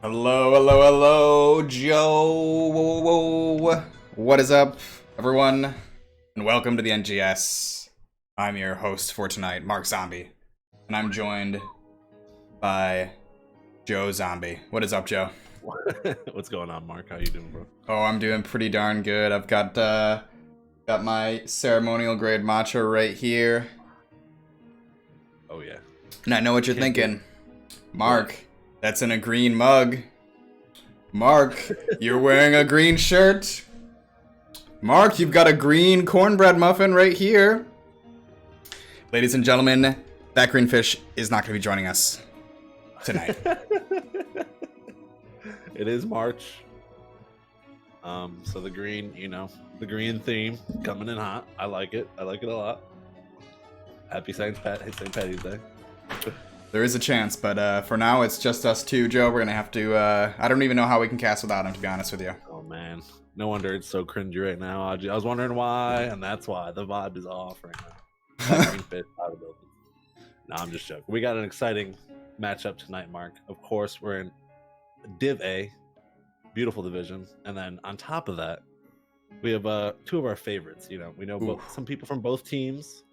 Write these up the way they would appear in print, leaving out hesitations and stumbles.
Hello, hello, hello, Joe. What is up, everyone? And welcome to the NGS. I'm your host for tonight, Mark Zombie. And I'm joined by Joe Zombie. What is up, Joe? What's going on, Mark? How you doing, bro? Oh, I'm doing pretty darn good. I've got my ceremonial grade matcha right here. Oh, yeah. And I know what you're thinking. Mark, that's in a green mug. Mark, you're wearing a green shirt. Mark, you've got a green cornbread muffin right here. Ladies and gentlemen, that green fish is not going to be joining us tonight. It is March. So the green, the green theme coming in hot. I like it. I like it a lot. Happy St. Patty's Day. There is a chance, but for now, it's just us two, Joe. We're going to have to... I don't even know how we can cast without him, to be honest with you. Oh, man. No wonder it's so cringy right now. I was wondering why, and that's why. The vibe is off right now. That green fish out of the building. No, I'm just joking. We got an exciting matchup tonight, Mark. Of course, we're in Div A. Beautiful division. And then on top of that, we have two of our favorites. We know some people from both teams.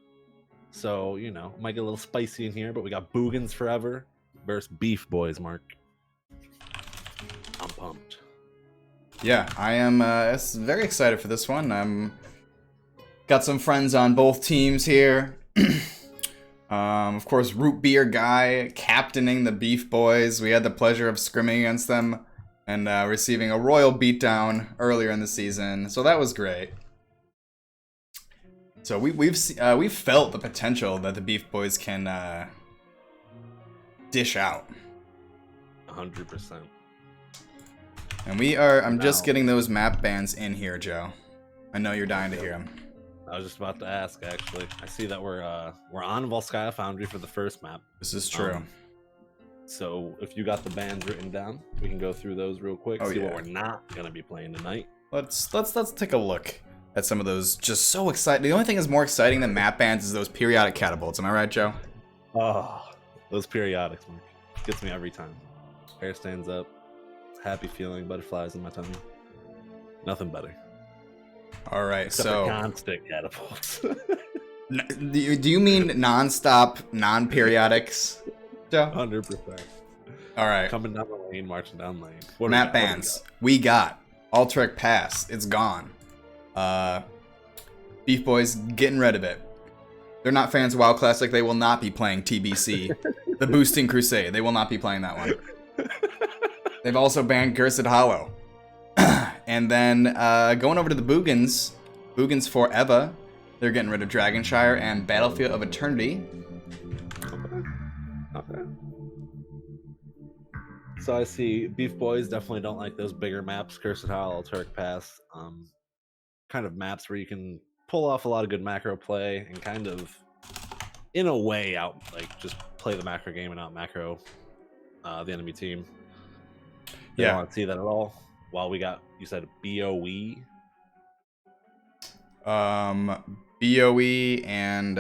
So, might get a little spicy in here, but we got Boogans forever versus BeefBois, Mark. I'm pumped. Yeah, I am very excited for this one. I'm got some friends on both teams here. Of course, Root Beer Guy captaining the BeefBois. We had the pleasure of scrimming against them and receiving a royal beatdown earlier in the season, so that was great. So we've felt the potential that the BeefBois can dish out. 100%. And I'm just getting those map bans in here, Joe. I know you're dying to hear them. I was just about to ask, actually. I see that we're on Volskaya Foundry for the first map. This is true. So if you got the bans written down, we can go through those real quick. See what we're not gonna be playing tonight. Let's take a look at some of those. Just so exciting. The only thing that's more exciting than map bans is those periodic catapults. Am I right, Joe? Oh, those periodics, Mark. Gets me every time. Hair stands up. Happy feeling, butterflies in my tummy. Nothing better. All right, except so for constant catapults. do you mean non-stop, non-periodics, Joe? 100%. All right. Coming down the lane, marching down lane. Map bans. We got Ultric Pass. It's gone. BeefBois getting rid of it. They're not fans of WoW Classic. They will not be playing TBC. The Boosting Crusade. They will not be playing that one. They've also banned Cursed Hollow. And then going over to the Boogans. Boogans Forever. They're getting rid of Dragonshire and Battlefield of Eternity. Okay. So I see BeefBois definitely don't like those bigger maps. Cursed Hollow, Turk Pass. Kind of maps where you can pull off a lot of good macro play and kind of, in a way, just play the macro game and out macro the enemy team. They don't want to see that at all. While we got, you said BOE? BOE and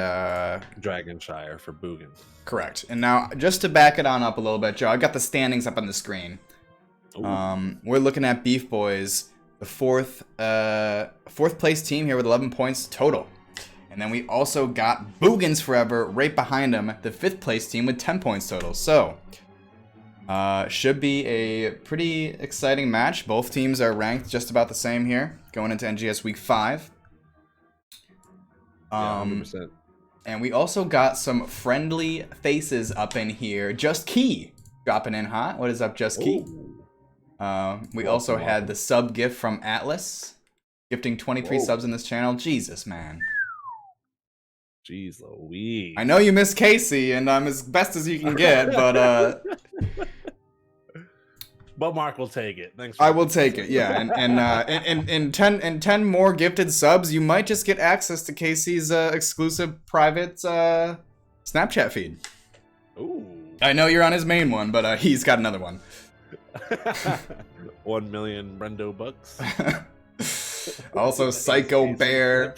Dragonshire for Boogans. Correct. And now, just to back it on up a little bit, Joe, I've got the standings up on the screen. We're looking at BeefBois, the fourth place team here with 11 points total. And then we also got Boogans Forever right behind them, the 5th place team with 10 points total. So, should be a pretty exciting match. Both teams are ranked just about the same here, going into NGS Week 5. 100%. And we also got some friendly faces up in here. Just Key dropping in hot. What is up, Just Key? We also had the sub gift from Atlas, gifting 23 subs in this channel. Jesus, man. Jeez Louise. I know you miss Casey, and I'm as best as you can get, but but Mark will take it. Thanks. I will take it, yeah. And 10 more gifted subs, you might just get access to Casey's exclusive private Snapchat feed. Ooh. I know you're on his main one, but he's got another one. 1 million Brendo bucks. Also, Psycho Bear.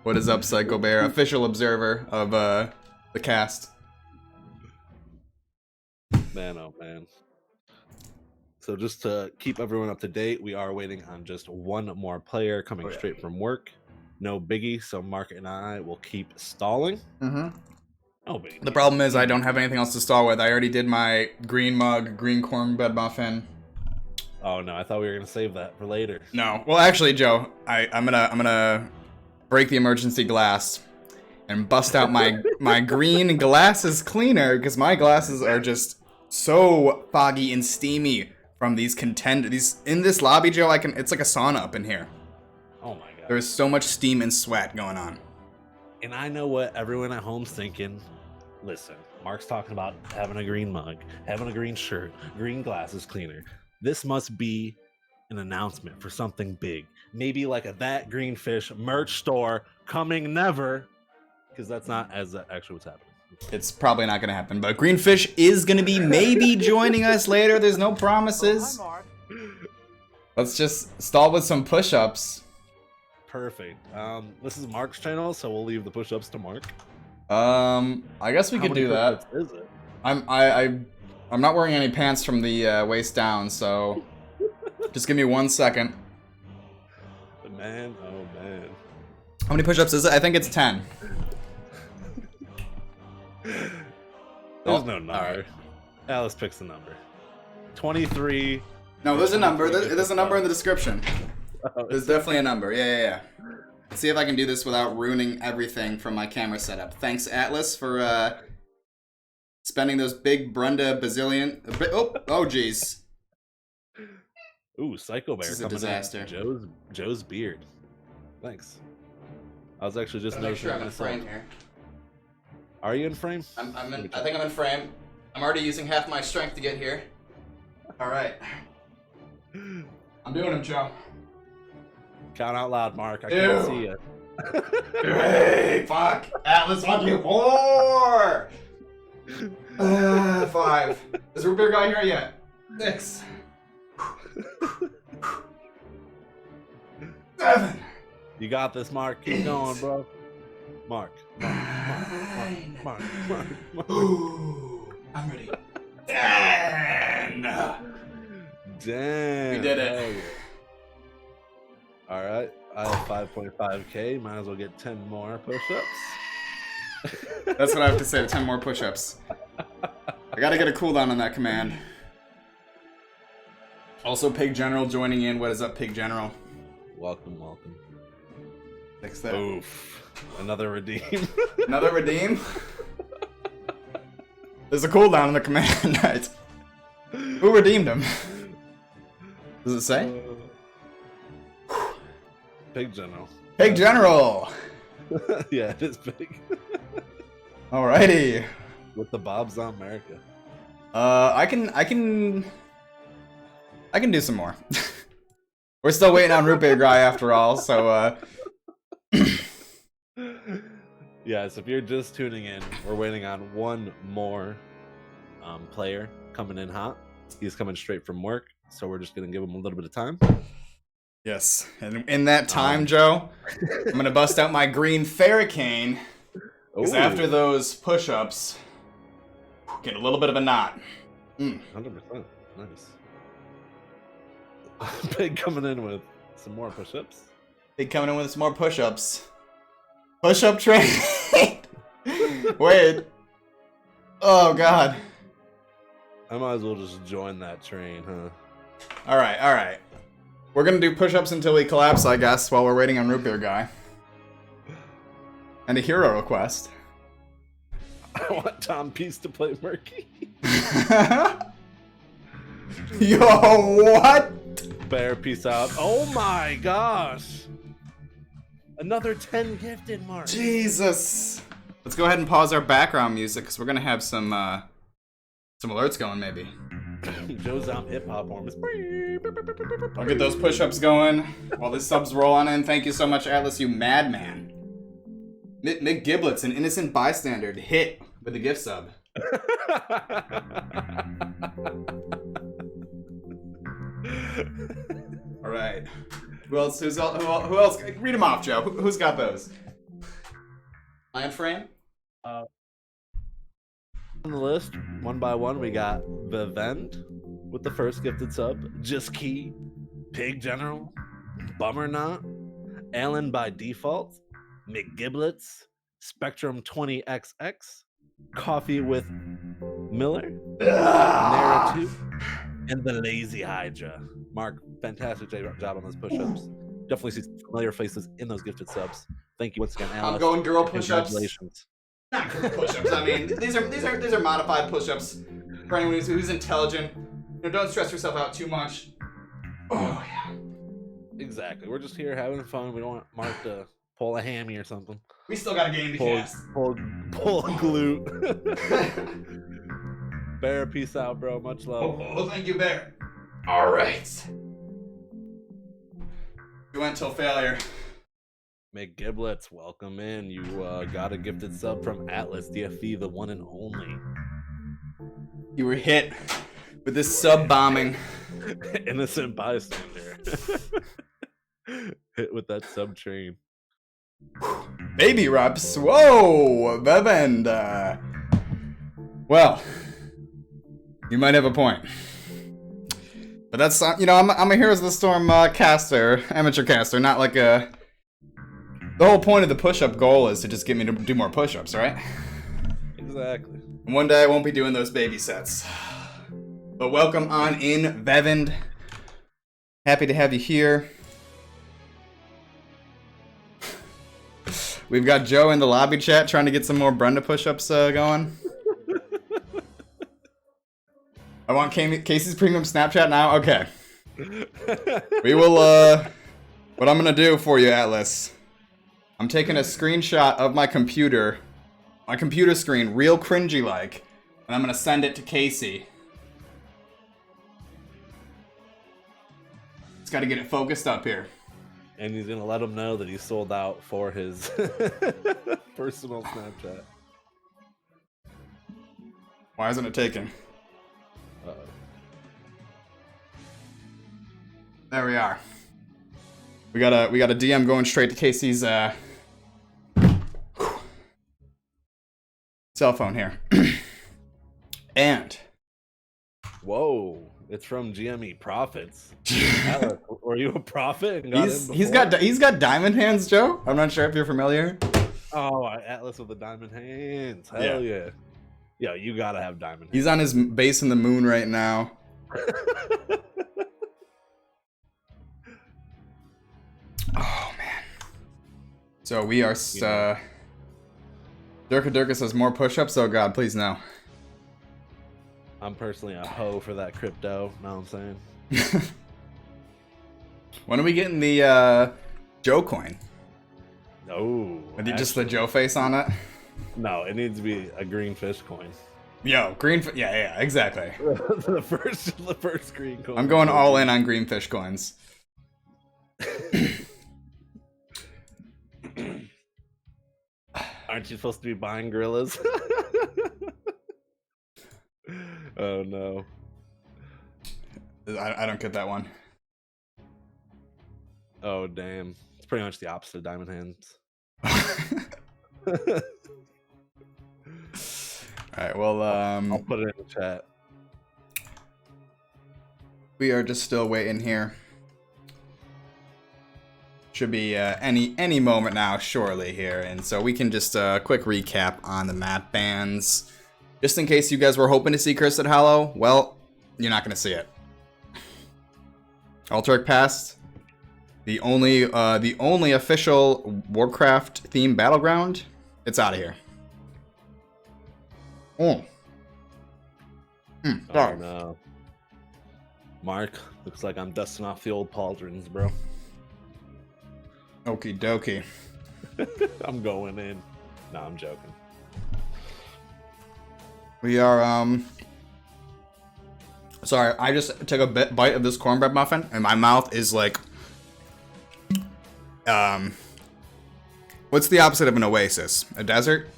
What is up, Psycho Bear? Official observer of the cast. Man, oh man. So just to keep everyone up to date, we are waiting on just one more player coming straight from work. No biggie, so Mark and I will keep stalling. Mm-hmm. No biggie. The problem is I don't have anything else to stall with. I already did my green mug, green cornbread muffin. Oh no, I thought we were gonna save that for later. No. Well, actually, Joe, I'm gonna break the emergency glass and bust out my green glasses cleaner because my glasses are just so foggy and steamy from these in this lobby, Joe. It's like a sauna up in here. Oh my god. There's so much steam and sweat going on. And I know what everyone at home's thinking. Listen, Mark's talking about having a green mug, having a green shirt, green glasses cleaner. This must be an announcement for something big. Maybe like a That Green Fish merch store coming never. Because that's not actually what's happening. It's probably not going to happen, but Greenfish is going to be maybe joining us later. There's no promises. Hi, Mark. Let's just stall with some push-ups. Perfect. This is Mark's channel, so we'll leave the push-ups to Mark. I guess we could do that. Is it? I'm not wearing any pants from the waist down, so just give me 1 second. Man, oh man. How many push-ups is it? I think it's 10. There's no number. Right. Alice picks the number. 23. No, there's a number. There's a number in the description. There's definitely a number. Yeah. Let's see if I can do this without ruining everything from my camera setup. Thanks, Atlas, for spending those big Brenda bazillion. Oh, jeez. Ooh, Psycho Bear this is a coming disaster. in. Joe's beard. Thanks. I was actually just Make noticing sure I'm in frame here. Are you in frame? I think I'm in frame. I'm already using half my strength to get here. All right. I'm doing them, Joe. Count out loud, Mark. I can't see you. Hey, fuck. Atlas, 1, 2, 4. 5. Is root beer guy here yet? 6. 7. You got this, Mark. Keep going, bro. Mark. Ooh, I'm ready. 10. Damn. We did it. All right. I have 5.5K. Might as well get 10 more push-ups. That's what I have to say. 10 more push-ups. I gotta get a cooldown on that command. Also, Pig General joining in. What is up, Pig General? Welcome. Fix that. Oof. Another redeem. Another redeem? There's a cooldown on the command, right? Who redeemed him? Does it say? Pig General. Pig General! Yeah, it is big. Alrighty. With the Bob's on America. I can do some more. We're still waiting on Root Beer Guy after all, so Yes, if you're just tuning in, we're waiting on one more player coming in hot. He's coming straight from work, so we're just gonna give him a little bit of time. yes. And in that time, Joe, I'm gonna bust out my green Ferricane. Because after those push-ups, get a little bit of a knot. 100%. Nice. Pig coming in with some more push-ups. Pig coming in with some more push-ups. Push-up train. Wait. Oh, God. I might as well just join that train, huh? All right. We're going to do push-ups until we collapse, I guess, while we're waiting on Root Beer Guy. And a hero request. I want Tom Peace to play Murky. Yo, what? Bear, peace out. Oh my gosh. Another 10 gifted, Mark. Jesus. Let's go ahead and pause our background music, because we're going to have some alerts going, maybe. Joe's out hip-hop horn. I'll get those push-ups going while the subs roll on in. Thank you so much, Atlas, you madman. Mick Giblets, an innocent bystander, to hit with a gift sub. All right. Who else? Who else? Read them off, Joe. Who's got those? Iron Frame? On the list, one by one, we got Vivend, with the first gifted sub. Just Key, Pig General, Bummer Not, Alan by Default, McGiblets, Spectrum 20XX, Coffee with Miller, Nara 2, and the Lazy Hydra. Mark, fantastic job on those push-ups. Definitely see some familiar faces in those gifted subs. Thank you once again, Alice. I'm going girl push-ups. Congratulations. Not girl push-ups. I mean, these are modified push-ups for anyone who's intelligent. Don't stress yourself out too much. Oh yeah. Exactly. We're just here having fun. We don't want Mark to pull a hammy or something. We still got a game to cast. Pull a glute. Bear, peace out, bro. Much love. Oh, thank you, Bear. All right. You went till failure. McGiblets, welcome in. You got a gifted sub from Atlas DFE, the one and only. You were hit with this sub bombing. Innocent bystander. Hit with that sub train. Baby reps. Whoa, Bevend. Well, you might have a point. But that's, I'm a Heroes of the Storm caster, amateur caster, not like a... The whole point of the push-up goal is to just get me to do more push-ups, right? Exactly. And one day I won't be doing those baby sets. But welcome on in, Bevend. Happy to have you here. We've got Joe in the lobby chat trying to get some more Brenda push-ups going. I want Casey's premium Snapchat now? Okay. We will, what I'm gonna do for you, Atlas. I'm taking a screenshot of my computer screen, real cringy-like, and I'm gonna send it to Casey. Just gotta get it focused up here. And he's gonna let him know that he sold out for his personal Snapchat. Why isn't it taking? Uh-oh. There we are. We got a DM going straight to Casey's cell phone here. And whoa, it's from GME Profits. Alex, were you a prophet? And he's got diamond hands, Joe. I'm not sure if you're familiar. Oh, Atlas with the diamond hands. Hell yeah. Yeah, you gotta have diamond hands. He's on his base in the moon right now. Oh man. So we are Durka says more push-ups. Oh god, please no. I'm personally a hoe for that crypto. Know what I'm saying? When are we getting the Joe coin? Oh, Just the Joe face on it? No, it needs to be a green fish coin. Yo, yeah, exactly. the first green coin. I'm going all in on green fish coins. Aren't you supposed to be buying gorillas? Oh no. I don't get that one. Oh damn. It's pretty much the opposite of diamond hands. Alright, well, I'll put it in the chat. We are just still waiting here. Should be any moment now, surely, here. And so we can just quick recap on the map bans. Just in case you guys were hoping to see Cursed Hollow, well, you're not going to see it. Altaric Pass, the only official Warcraft themed battleground, it's out of here. Oh. Oh no. Mark, looks like I'm dusting off the old pauldrons, bro. Okie dokie. I'm going in. No, I'm joking. We are, sorry, I just took a bite of this cornbread muffin, and my mouth is like, what's the opposite of an oasis? A desert?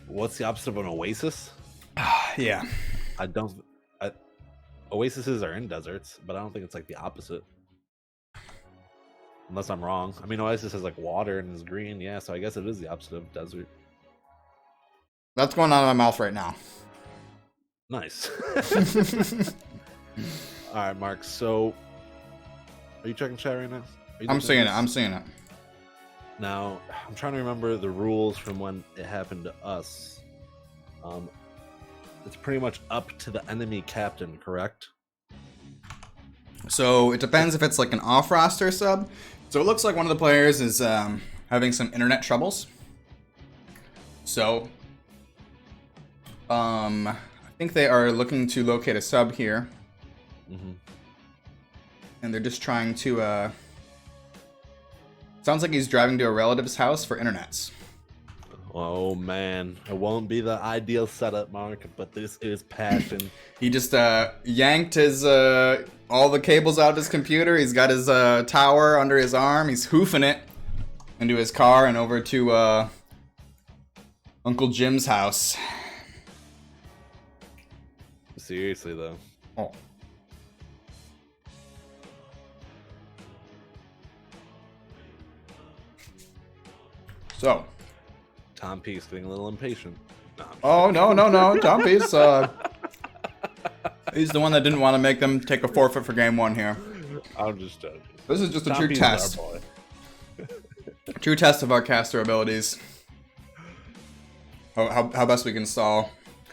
What's the opposite of an oasis? Yeah. Oases are in deserts, but I don't think it's like the opposite. Unless I'm wrong. I mean, oasis has like water and is green, yeah, so I guess it is the opposite of desert. That's going on in my mouth right now. Nice. All right, Mark. So, are you checking chat right now? I'm seeing it. I'm seeing it. Now, I'm trying to remember the rules from when it happened to us. It's pretty much up to the enemy captain, correct? So it depends if it's like an off-roster sub. So it looks like one of the players is having some internet troubles. So, I think they are looking to locate a sub here. Mm-hmm. And they're just trying to, sounds like he's driving to a relative's house for internets. Oh man, it won't be the ideal setup, Mark, but this is passion. He just yanked his all the cables out of his computer. He's got his tower under his arm. He's hoofing it into his car and over to Uncle Jim's house. Seriously though. Oh. So. Tom Peace getting a little impatient. Oh, no. Tom Peace, he's the one that didn't want to make them take a forfeit for game 1 here. I'm just joking. This is just a Tom true Peace test. is our boy. True test of our caster abilities. How best we can stall.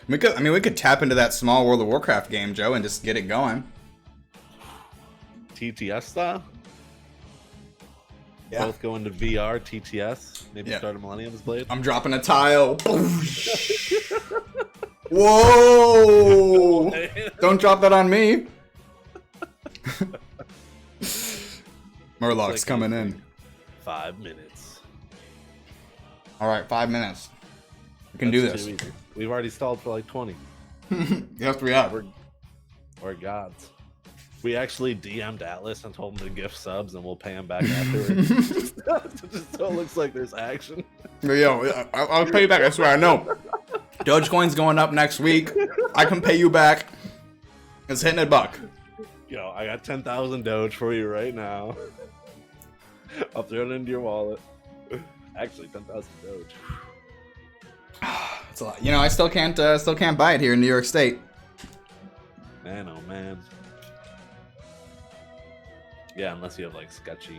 We could tap into that small World of Warcraft game, Joe, and just get it going. TTS style? Yeah. Both go into VR, TTS, maybe start a Millennium's Blade. I'm dropping a tile. Whoa! Don't drop that on me. Murloc's coming in. 5 minutes. All right, 5 minutes. We can do this. Too easy. We've already stalled for like 20. Yes, we have. We're gods. We actually DM'd Atlas and told him to gift subs, and we'll pay him back afterwards. Just so it looks like there's action. Yo, I'll pay you back. I swear, I know. Dogecoin's going up next week. I can pay you back. It's hitting $1. Yo, I got 10,000 Doge for you right now. I'll throw it into your wallet. Actually, 10,000 Doge. It's a lot. You know, I still can't buy it here in New York State. Man, oh man. Yeah, unless you have like sketch.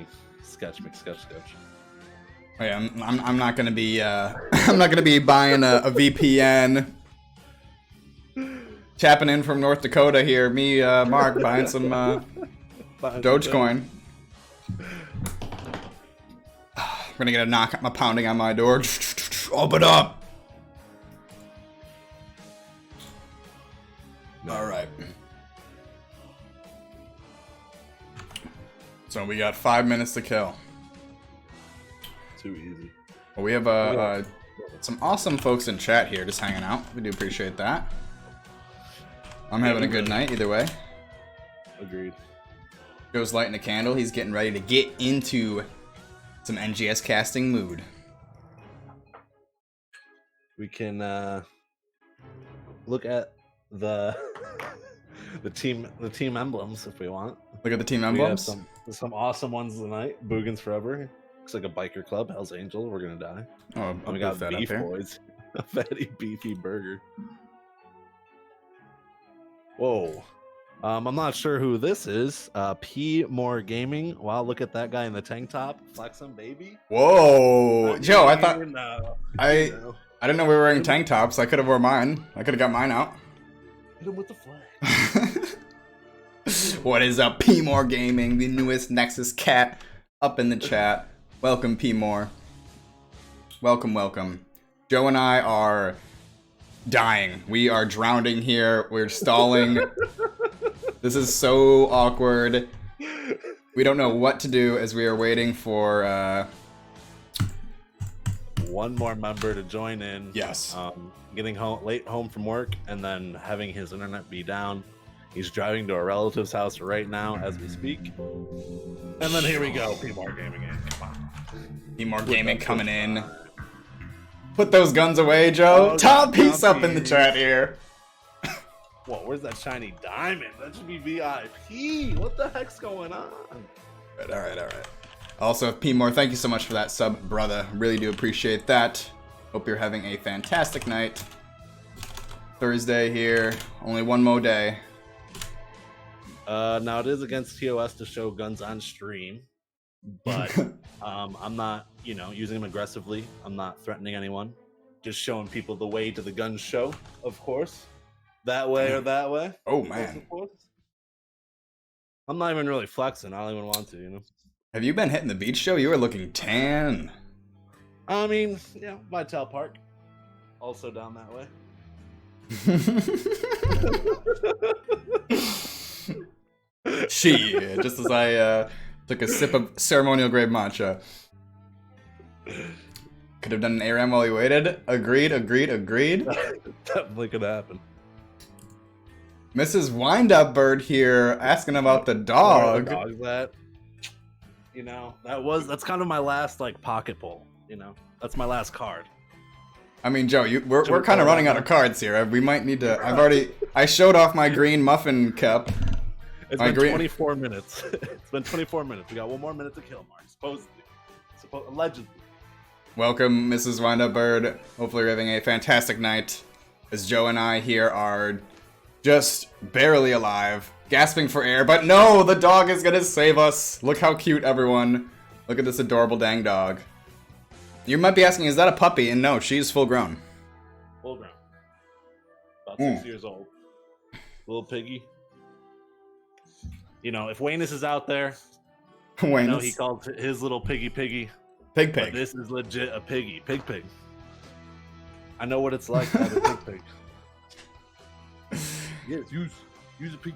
Oh, yeah, I'm not gonna be I'm not gonna be buying a VPN. Tapping in from North Dakota here. Me, Mark, buying some Dogecoin. I'm gonna get a knock, a pounding on my door. Open up. All right. So we got 5 minutes to kill. Too easy. Well, we have some awesome folks in chat here just hanging out. We do appreciate that. I'm having a good night either way. Agreed. Joe's lighting a candle. He's getting ready to get into some NGS casting mood. We can look at the team emblems if we want. Look at the team We emblems. have some awesome ones tonight. Boogans forever. Looks like a biker club. Hell's Angel. We're gonna die. Oh, And I'll we got that up Beef here. Boys. A fatty beefy burger. Whoa. I'm not sure who this is. P More Gaming. Wow, look at that guy in the tank top. Flexing, baby. Whoa, Joe! I thought No. I didn't know we were wearing tank tops. I could have wore mine. I could have got mine out. Hit him with the flag. What is up, P More Gaming, the newest Nexus cat up in the chat. Welcome, P More. Welcome. Joe and I are dying. We are drowning here. We're stalling. This is so awkward. We don't know what to do as we are waiting for one more member to join in. Yes. Getting late home from work and then having his internet be down. He's driving to a relative's house right now as we speak. And then here we go. P More Gaming in. Come on. P More Gaming coming in. Put those guns away, Joe. Oh, Top piece Tom up in the Peace. chat here. Whoa, where's that shiny diamond? That should be VIP. What the heck's going on? All right. Also, P More, thank you so much for that sub, brother. Really do appreciate that. Hope you're having a fantastic night. Thursday here. Only one more day. Now it is against TOS to show guns on stream, but I'm not, using them aggressively. I'm not threatening anyone. Just showing people the way to the gun show, of course. That way or that way. Oh man. Of course. I'm not even really flexing. I don't even want to, Have you been hitting the beach show? You are looking tan. I mean, yeah, Vital Park. Also down that way. Shit, just as I took a sip of ceremonial grade matcha. Could have done an ARAM while you waited. Agreed. Definitely could happen. Mrs. Windup Bird here asking about the dog. Where the dog's at. That's kind of my last pocket pull. That's my last card. I mean, Joe, we're kind of running out of cards here. We might need to. I showed off my green muffin cup. It's been 24 minutes. It's been 24 minutes. We got 1 more minute to kill, Mark. Supposedly. Allegedly. Welcome, Mrs. Windup Bird. Hopefully you're having a fantastic night. As Joe and I here are just barely alive, gasping for air. But no, the dog is gonna save us. Look how cute, everyone. Look at this adorable dang dog. You might be asking, is that a puppy? And no, she's full grown. Full grown. About 6 years old. Little piggy. If Wayness is out there, I know he called his little piggy. Pig. But this is legit a piggy. Pig. I know what it's like to have a pig. Yes, use a pig.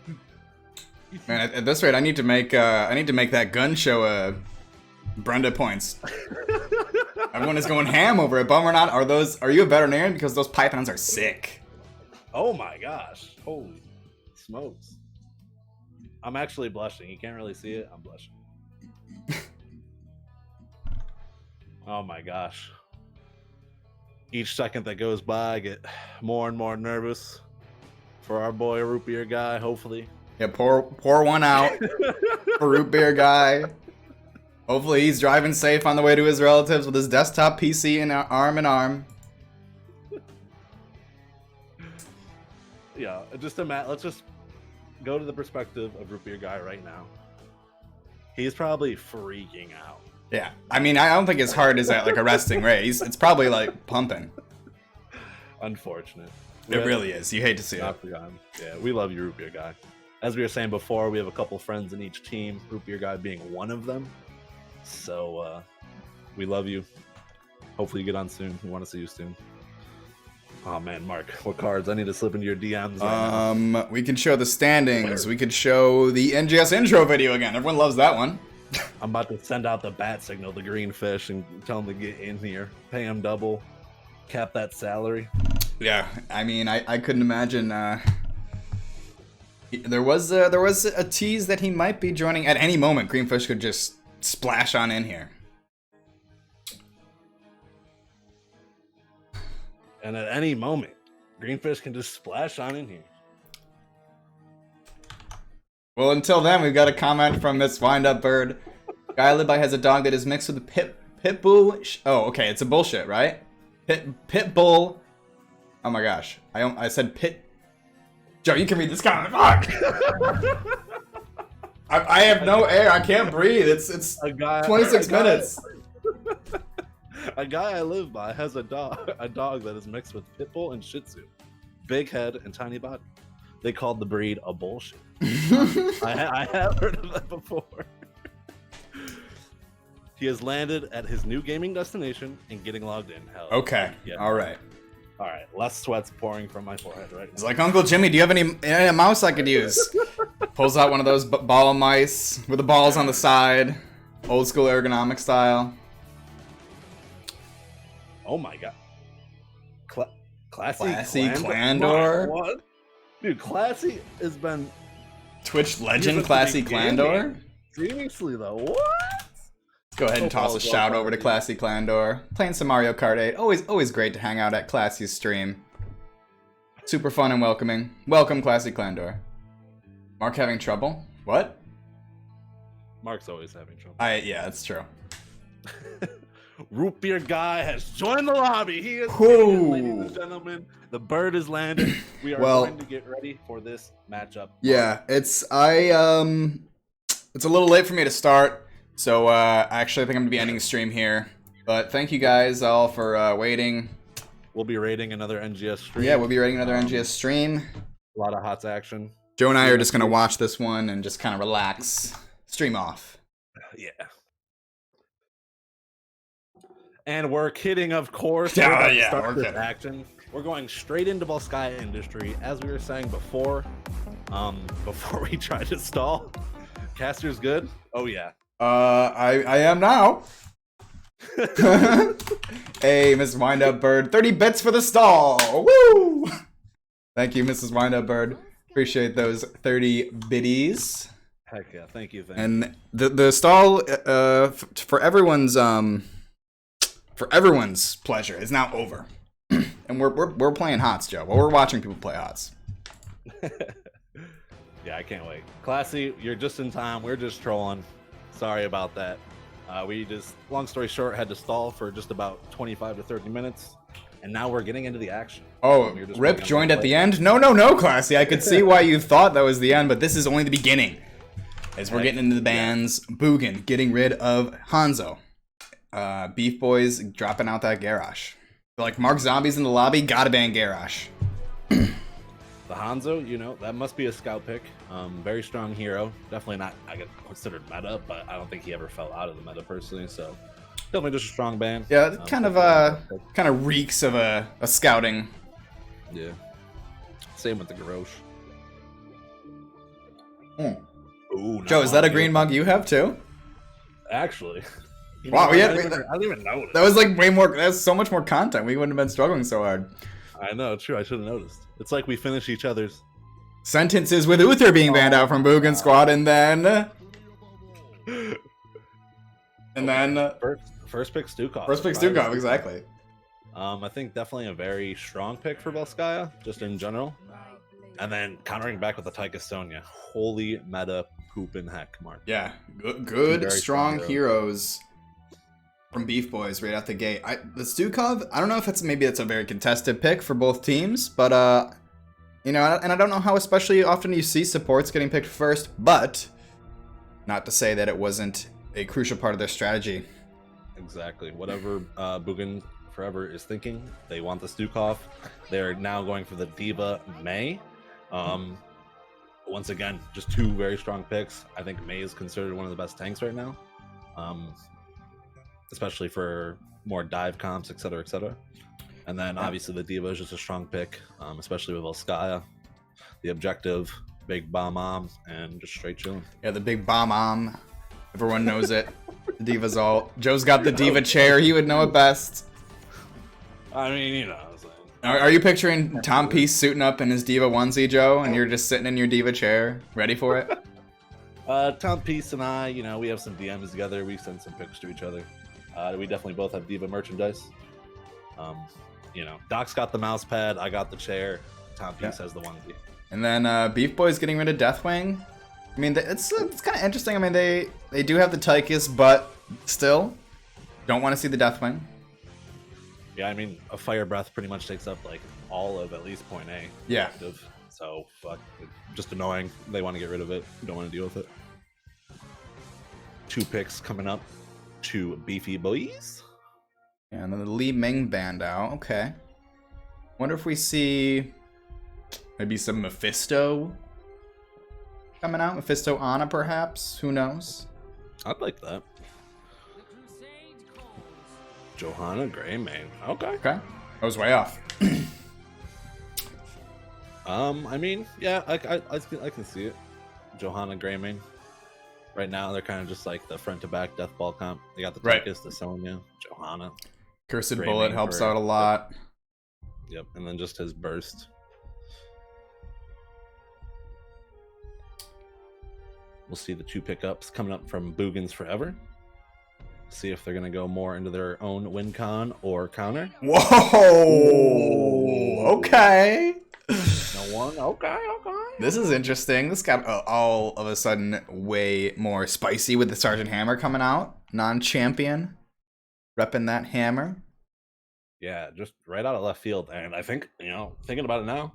Man, at this rate, I need to make that gun show Brenda points. Everyone is going ham over it. Bummer not. Are you a veterinarian? Because those pythons are sick. Oh my gosh. Holy smokes. I'm actually blushing. You can't really see it. I'm blushing. Oh my gosh. Each second that goes by, I get more and more nervous for our boy Root Beer Guy, hopefully. Yeah, pour one out for Root Beer Guy. Hopefully he's driving safe on the way to his relatives with his desktop PC and arm in arm. Yeah, let's just go to the perspective of Root Beer Guy right now. He's probably freaking out. Yeah, I mean, I don't think his heart is at a resting rate. It's probably pumping. Unfortunate. It really is. You hate to see it. Yeah, we love you, Root Beer Guy. As we were saying before, we have a couple friends in each team, Root Beer Guy being one of them. So, we love you. Hopefully you get on soon. We want to see you soon. Oh man, Mark, what cards? I need to slip into your DMs right now. We can show the standings. We could show the NGS intro video again. Everyone loves that one. I'm about to send out the bat signal, the green fish, and tell him to get in here. Pay him double. Cap that salary. Yeah, I mean, I couldn't imagine. There was a tease that he might be joining at any moment. Greenfish could just splash on in here. And at any moment, Greenfish can just splash on in here. Well, until then, we've got a comment from Miss Windup Bird. Guy I live by has a dog that is mixed with a pit bull. Oh, okay, it's a bullshit, right? Pit bull. Oh my gosh, I said pit. Joe, you can read this comment. Fuck. I have no air. I can't breathe. It's 26 minutes. A guy I live by has a dog that is mixed with pit bull and shih tzu, big head and tiny body. They called the breed a bullshit. I have heard of that before. He has landed at his new gaming destination and getting logged in. Hell, okay. Yeah. All right. Less sweat's pouring from my forehead right now. It's like, Uncle Jimmy, do you have any mouse I could use? Pulls out one of those ball mice with the balls on the side, old school ergonomic style. Oh my god. Classy Clandor? What? Dude, Classy has been... Twitch legend Classy Clandor? Seriously though, what? Go ahead and toss a shout over to Classy Clandor. Playing some Mario Kart 8. Always great to hang out at Classy's stream. Super fun and welcoming. Welcome, Classy Clandor. Mark having trouble? What? Mark's always having trouble. Yeah, that's true. Root beer guy has joined the lobby. He is, Whoa. ladies and gentlemen. The bird is landed. We are Well, going to get ready for this matchup. Yeah, it's a little late for me to start, so actually I think I'm gonna be ending the stream here. But thank you guys all for waiting. We'll be rating another NGS stream. Yeah, we'll be rating another NGS stream. A lot of HOTS action. Joe and I are just gonna watch this one and just kind of relax, stream off. Yeah. And we're kidding, of course. Yeah, we're this kidding. action. We're going straight into Volskaya Industry, as we were saying before. Before we try to stall. Caster's good. Oh yeah. I am now. Hey, Mrs. Windup Bird, 30 bits for the stall. Woo! Thank you, Mrs. Windup Bird. Appreciate those 30 biddies. Heck yeah, thank you. And the stall for everyone's pleasure is now over. And we're playing HOTS, Joe. Well, we're watching people play HOTS. Yeah, I can't wait. Classy, you're just in time. We're just trolling. Sorry about that. We just, long story short, had to stall for just about 25 to 30 minutes. And now we're getting into the action. Oh, Rip joined at the end? No, Classy. I could see why you thought that was the end, but this is only the beginning. As we're getting into the bans, Boogan getting rid of Hanzo. BeefBois dropping out that Garrosh. Like, Mark Zombies in the lobby, gotta ban Garrosh. The Hanzo, you know, that must be a scout pick. Very strong hero. Definitely not, I get considered meta, but I don't think he ever fell out of the meta personally, so definitely just a strong ban. Yeah, it kind of reeks of a scouting. Yeah. Same with the Garrosh. Ooh, Joe, is that a green mug you have too? Actually. Wow, I didn't even notice. That was like way more. That's so much more content. We wouldn't have been struggling so hard. I know, true. I should have noticed. It's like we finish each other's sentences with Uther being banned out from Boogans squad, and then first pick Stukov. First pick Stukov, exactly. I think definitely a very strong pick for Volskaya, just in general. And then countering back with the Tyke Estonia. Holy meta poopin' heck, Mark. Yeah, good strong heroes from BeefBois right out the gate. The Stukov, I don't know if maybe it's a very contested pick for both teams, but you know, and I don't know how especially often you see supports getting picked first, but not to say that it wasn't a crucial part of their strategy. Exactly. Whatever Boogan Forever is thinking, they want the Stukov. They're now going for the Diva May. Once again, just two very strong picks. I think May is considered one of the best tanks right now. Especially for more dive comps, etc., etc. And then obviously the Diva is just a strong pick, especially with Volskaya. The objective, big bomb and just straight chilling. Yeah, the big bomb. Everyone knows it. The Diva's ult. Joe's got the Diva chair. He would know it best. I mean, you know what I'm saying. Are you picturing Tom Peace suiting up in his Diva onesie, Joe, and you're just sitting in your Diva chair, ready for it? Tom Peace and I, you know, we have some DMs together. We send some pics to each other. We definitely both have Diva merchandise. You know, Doc's got the mouse pad. I got the chair. Tom Peace has the onesie. And then BeefBois getting rid of Deathwing. I mean, it's kind of interesting. I mean, they do have the Tychus, but still don't want to see the Deathwing. Yeah, I mean, a Fire Breath pretty much takes up like all of at least point A. Yeah. Active. So fuck, just annoying. They want to get rid of it. Don't want to deal with it. Two picks coming up. Two beefy boys. And then the Li Ming band out. Okay. Wonder if we see maybe some Mephisto coming out. Mephisto Ana, perhaps. Who knows? I'd like that. Johanna Greymane. Okay. Okay. I was way off. I mean, yeah, I can see it. Johanna Greymane. Right now, they're kind of just like the front to back death ball comp. They got the Tychus, the Sonya, Johanna. Cursed Bullet helps out a lot. Yep, and then just his burst. We'll see the two pickups coming up from Boogans Forever. See if they're going to go more into their own win con or counter. Whoa! Okay. No one? Okay. This is interesting. This got all of a sudden way more spicy with the Sergeant Hammer coming out. Non-champion. repping that hammer. Yeah, just right out of left field. And I think, thinking about it now,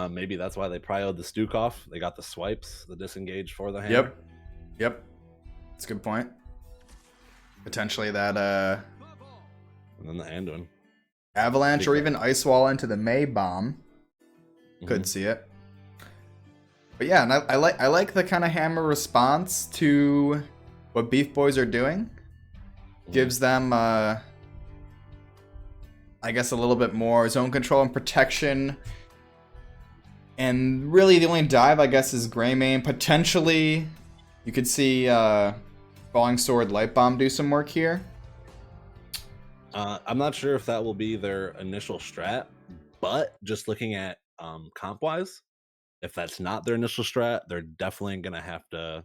maybe that's why they prioed the Stukov. They got the swipes, the disengage for the hammer. Yep. That's a good point. Potentially that And then the Anduin. avalanche or even ice wall into the May bomb. Could see it. But yeah, and I like the kind of hammer response to what BeefBois are doing. Gives them I guess a little bit more zone control and protection. And really the only dive I guess is Greymane. Potentially you could see Falling Sword Light Bomb do some work here. I'm not sure if that will be their initial strat, but just looking at comp wise, if that's not their initial strat, they're definitely gonna have to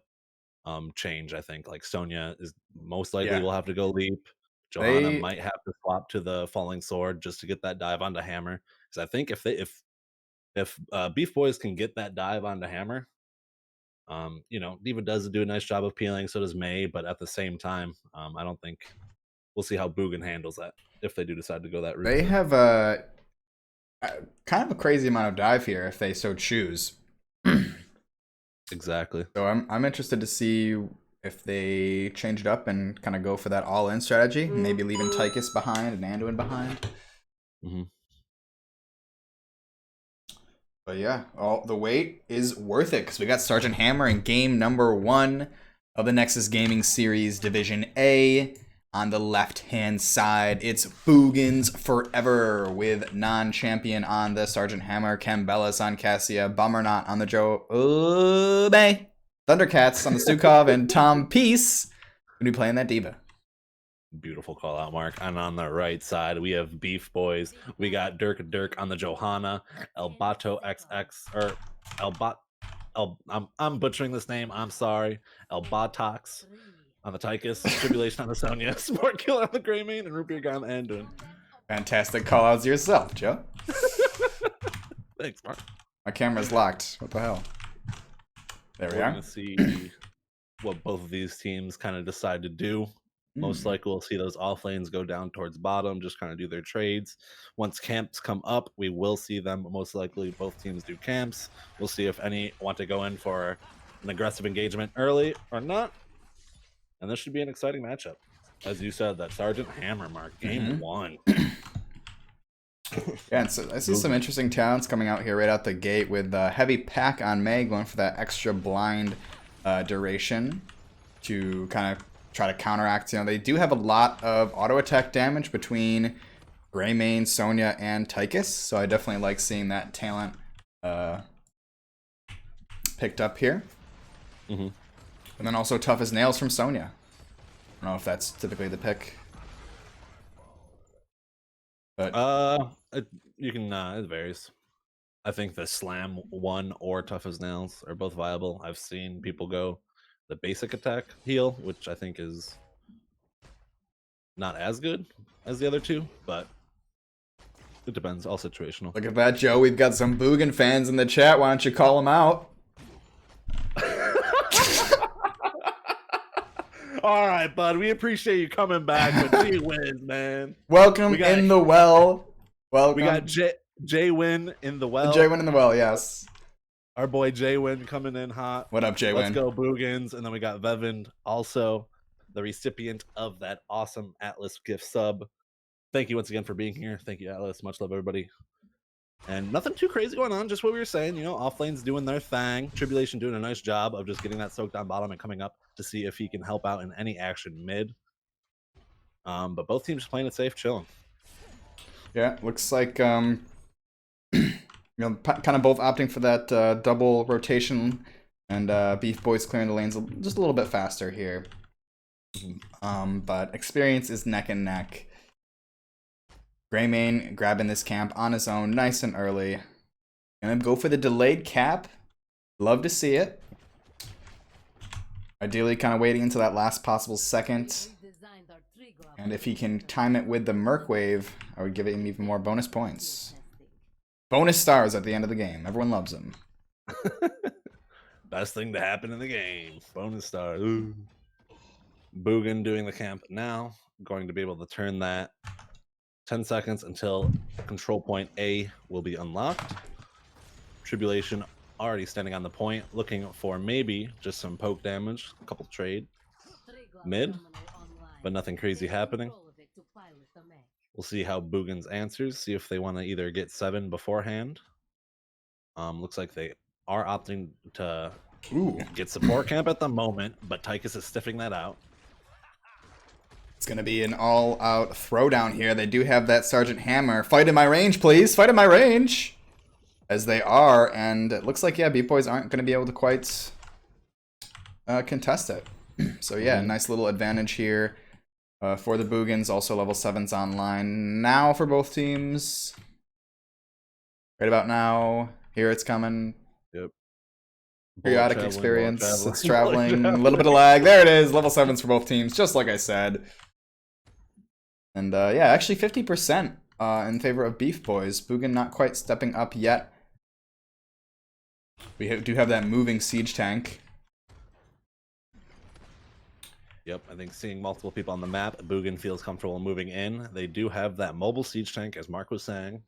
change. I think like Sonya is most likely will have to go leap. Johanna might have to swap to the Falling Sword just to get that dive onto Hammer. Because I think if BeefBois can get that dive onto Hammer, Diva does do a nice job of peeling, so does May, but at the same time, I don't think we'll see how Bogan handles that if they do decide to go that route. They have a kind of a crazy amount of dive here if they so choose. Exactly. So I'm interested to see if they change it up and kind of go for that all-in strategy, maybe leaving Tychus behind and Anduin behind. But yeah, the wait is worth it because we got Sergeant Hammer in game number 1 of the Nexus Gaming Series Division A. On the left-hand side, it's Boogans forever with non-champion on the Sergeant Hammer, Cambellis on Cassia, Bummernot on the Joe Bay, Thundercats on the Stukov, and Tom Peace going to be playing that Diva. Beautiful call out, Mark. And on the right side, we have BeefBois. We got Dirk on the Johanna, Elbato XX, or I'm butchering this name. I'm sorry. Elbatox on the Tychus, Tribulation on the Sonya, Sport Killer on the Greymane, and Root Beer Guy on the Anduin. Fantastic call outs yourself, Joe. Thanks, Mark. My camera's locked. What the hell? There we are. We're going to see what both of these teams kind of decide to do. Most likely we'll see those off lanes go down towards bottom, just kind of do their trades. Once camps come up, we will see them. Most likely both teams do camps. We'll see if any want to go in for an aggressive engagement early or not. And this should be an exciting matchup. As you said, that Sergeant Hammer, Mark, game 1. Yeah, and so I see some interesting talents coming out here right out the gate with Heavy Pack on May, going for that extra blind duration to kind of try to counteract. They do have a lot of auto attack damage between Greymane, Sonya, and Tychus, so I definitely like seeing that talent picked up here. And then also Tough as Nails from Sonya. I don't know if that's typically the pick. But it varies. I think the Slam 1 or Tough as Nails are both viable. I've seen people go the basic attack heal, which I think is not as good as the other two, but it depends. All situational. Look at that, Joe. We've got some Boogan fans in the chat. Why don't you call them out? All right, bud. We appreciate you coming back, but G wins, man. Welcome in the well. Welcome. We got Jay Win in the well. Jay Win in the well, yes. Our boy Jay Win coming in hot. What up, Jay Win? Let's go, Boogans. And then we got Vevind, also the recipient of that awesome Atlas gift sub. Thank you once again for being here. Thank you, Atlas. Much love, everybody. And nothing too crazy going on. Just what we were saying, off lane's doing their thing. Tribulation doing a nice job of just getting that soaked down bottom and coming up to see if he can help out in any action mid. But both teams playing it safe, chilling. Yeah, looks like kind of both opting for that double rotation, and BeefBois clearing the lanes just a little bit faster here. But experience is neck and neck. Greymane grabbing this camp on his own, nice and early. Gonna go for the delayed cap. Love to see it. Ideally, kind of waiting until that last possible second. And if he can time it with the Merc Wave, I would give him even more bonus points. Bonus stars at the end of the game. Everyone loves them. Best thing to happen in the game. Bonus stars. Ooh. Boogan doing the camp now. Going to be able to turn that 10 seconds until control point A will be unlocked. Tribulation already standing on the point, looking for maybe just some poke damage, a couple trade mid, but nothing crazy happening. We'll see how Boogans answers, see if they want to either get 7 beforehand. Looks like they are opting to get support camp at the moment, but Tychus is stiffing that out. It's going to be an all-out throwdown here. They do have that Sergeant Hammer. Fight in my range, please. Fight in my range. As they are, and it looks like, yeah, BeefBois aren't going to be able to quite contest it. So, yeah, nice little advantage here for the Boogans. Also, level 7's online now for both teams. Right about now. Here it's coming. Yep. Periodic experience. It's traveling. A little bit of lag. There it is. Level 7's for both teams, just like I said. And, yeah, actually 50% in favor of BeefBois. Boogan not quite stepping up yet. We do have that moving siege tank. Yep, I think seeing multiple people on the map, Boogan feels comfortable moving in. They do have that mobile siege tank, as Mark was saying.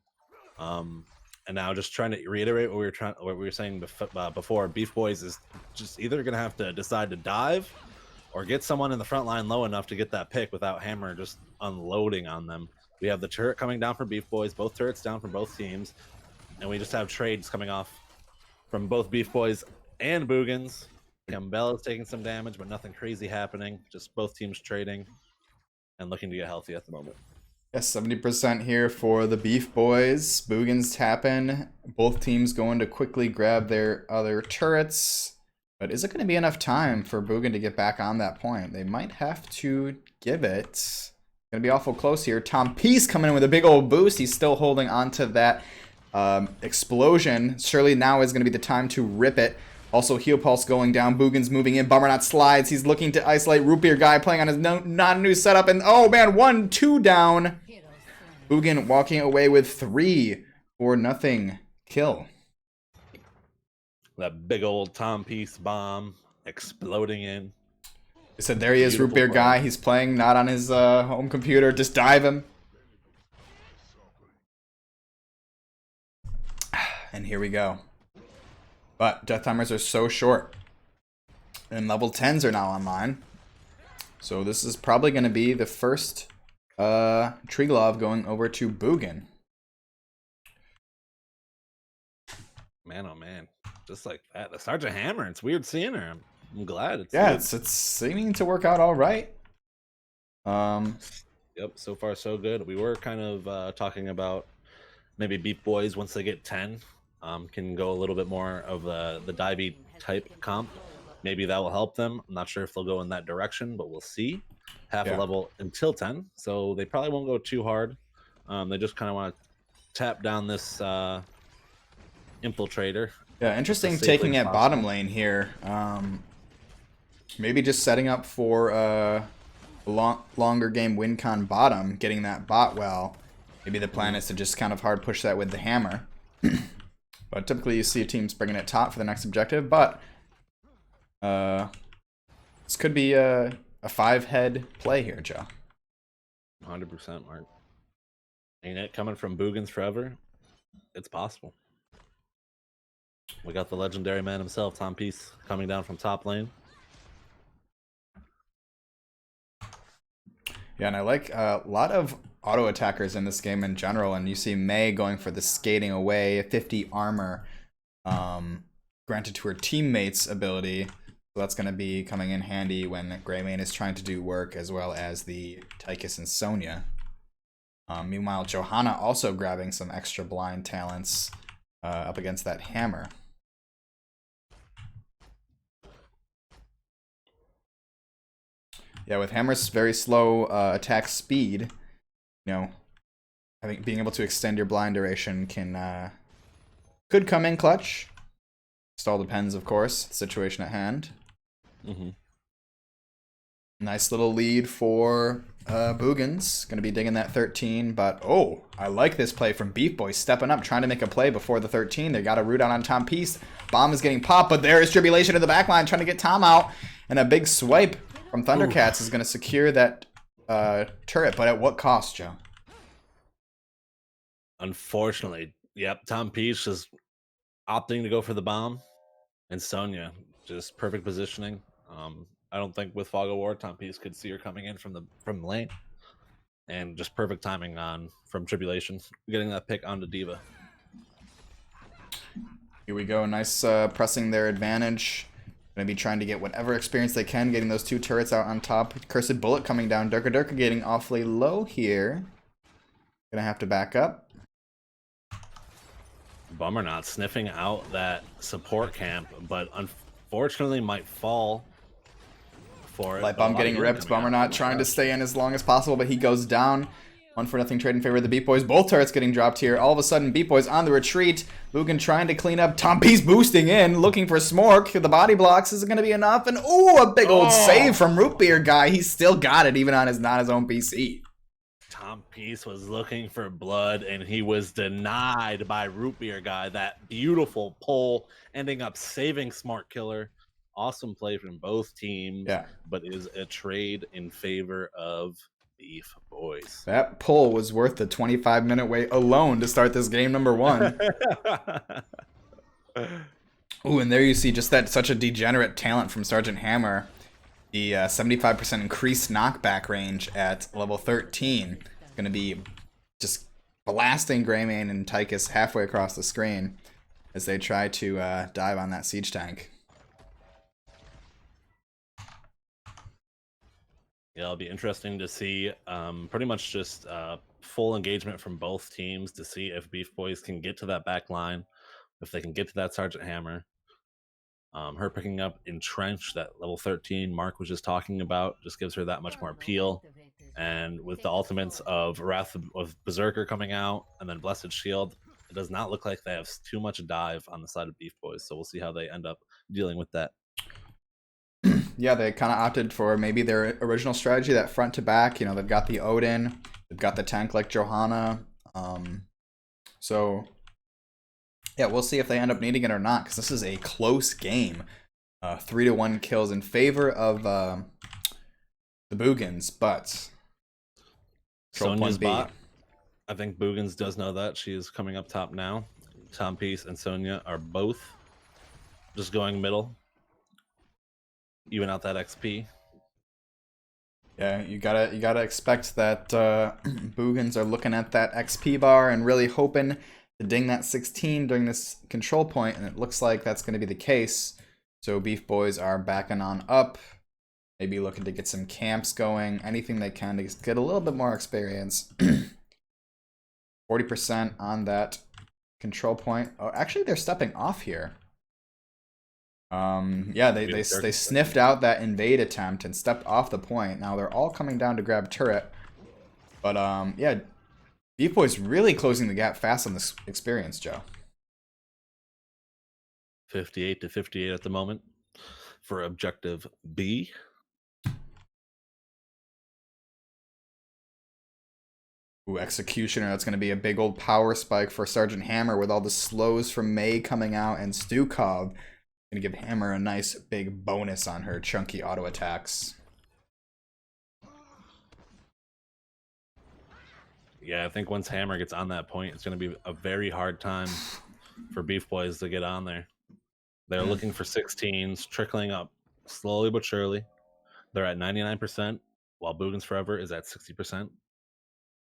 And now, just trying to reiterate what we were saying before, BeefBois is just either going to have to decide to dive or get someone in the front line low enough to get that pick without Hammer just unloading on them. We have the turret coming down for BeefBois, both turrets down for both teams, and we just have trades coming off from both BeefBois and Boogans. Gambella's taking some damage, but nothing crazy happening. Just both teams trading and looking to get healthy at the moment. Yes, 70% here for the BeefBois. Boogans tapping. Both teams going to quickly grab their other turrets. But is it going to be enough time for Boogan to get back on that point? They might have to give it. It's going to be awful close here. Tom Peace coming in with a big old boost. He's still holding on to that explosion. Surely now is going to be the time to rip it. Also, Heal Pulse going down. Boogans moving in. Bummer slides. He's looking to isolate Root Beer Guy playing on his non-new setup. And oh man, 1-2 down. Boogan walking away with 3-0 kill. That big old Tom Peace bomb exploding in. I said there he is, Root Beer Guy. He's playing not on his home computer. Just dive him. And here we go. But death timers are so short. And level 10s are now online. So this is probably going to be the first Triglav going over to Boogan. Man, oh man. Just like that. The Sergeant Hammer. It's weird seeing her. I'm glad. It's seeming to work out all right. Yep, so far so good. We were kind of talking about maybe BeefBois once they get 10. Can go a little bit more of the divey type comp. Maybe that will help them. I'm not sure if they'll go in that direction, but we'll see. Half a level until 10, so they probably won't go too hard. They just kind of want to tap down this infiltrator. Yeah, interesting taking it bottom lane here. Maybe just setting up for a longer game win con bottom, getting that bot well. Maybe the plan is to just kind of hard push that with the hammer. But typically you see teams bringing it top for the next objective, but this could be a 5-head play here, Joe. 100%, Mark. Ain't it coming from Boogans forever? It's possible. We got the legendary man himself, Tom Peace, coming down from top lane. Yeah, and I like a lot of auto attackers in this game in general, and you see Mei going for the skating away, 50 armor granted to her teammates ability. So that's going to be coming in handy when Greymane is trying to do work, as well as the Tychus and Sonya. Meanwhile, Johanna also grabbing some extra blind talents up against that hammer. Yeah, with Hammer's very slow attack speed, you know, being able to extend your blind duration could come in clutch. Just all depends, of course, the situation at hand. Nice little lead for Boogans. Going to be digging that 13, but oh, I like this play from BeefBois, stepping up, trying to make a play before the 13. They got a root out on Tom Peace. Bomb is getting popped, but there is Tribulation in the back line, trying to get Tom out, and a big swipe from Thundercats is going to secure that turret, but at what cost, Joe? Unfortunately, yep. Tom Peach is opting to go for the bomb, and Sonya just perfect positioning. I don't think with Fog of War, Tom Peach could see her coming in from the lane, and just perfect timing on from Tribulation getting that pick onto Diva. Here we go. Nice pressing their advantage. Going to be trying to get whatever experience they can, getting those 2 turrets out on top. Cursed Bullet coming down. Durka getting awfully low here. Going to have to back up. Bummer not sniffing out that support camp, but unfortunately might fall for it. Light Bomb getting ripped. Bummer not trying to stay in as long as possible, but he goes down. 1-for-0 trade in favor of the BeefBois. Both turrets getting dropped here. All of a sudden, BeefBois on the retreat. Boogans trying to clean up. Tom P's boosting in, looking for Smork. The body blocks. Is it going to be enough? And ooh, a big old save from Root Beer guy. He's still got it, even on his not his own PC. Tom Peace was looking for blood, and he was denied by Root Beer guy. That beautiful pull, ending up saving Smart Killer. Awesome play from both teams, but is a trade in favor of BeefBois. That pull was worth the 25-minute wait alone to start this game number 1. Ooh, and there you see just that such a degenerate talent from Sergeant Hammer. The 75% increased knockback range at level 13 is going to be just blasting Greymane and Tychus halfway across the screen as they try to dive on that siege tank. Yeah, it'll be interesting to see pretty much just full engagement from both teams to see if BeefBois can get to that back line, if they can get to that Sergeant Hammer. Her picking up Entrench, that level 13 Mark was just talking about, just gives her that much more appeal. And with the ultimates of Wrath of Berserker coming out and then Blessed Shield, it does not look like they have too much dive on the side of BeefBois. So we'll see how they end up dealing with that. Yeah, they kind of opted for maybe their original strategy, that front to back. You know, they've got the Odin, they've got the tank like Johanna. So, yeah, we'll see if they end up needing it or not, because this is a close game. 3-1 kills in favor of the Boogans, but Sonya's bot. I think Boogans does know that. She is coming up top now. Tom Peace and Sonya are both just going middle. Even out that XP. Yeah, you gotta expect that Boogans are looking at that XP bar and really hoping to ding that 16 during this control point, and it looks like that's going to be the case. So BeefBois are backing on up, maybe looking to get some camps going, anything they can to get a little bit more experience. 40% on that control point. Oh, actually, they're stepping off here. Yeah, they sniffed out that invade attempt and stepped off the point. Now they're all coming down to grab turret. But yeah, BeefBois really closing the gap fast on this experience, Joe. 58-58 at the moment for objective B. Ooh, Executioner. That's going to be a big old power spike for Sergeant Hammer with all the slows from May coming out, and Stukov going to give Hammer a nice big bonus on her chunky auto attacks. Yeah, I think once Hammer gets on that point, it's going to be a very hard time for BeefBois to get on there. They're looking for 16s, trickling up slowly but surely. They're at 99%, while Boogans Forever is at 60%.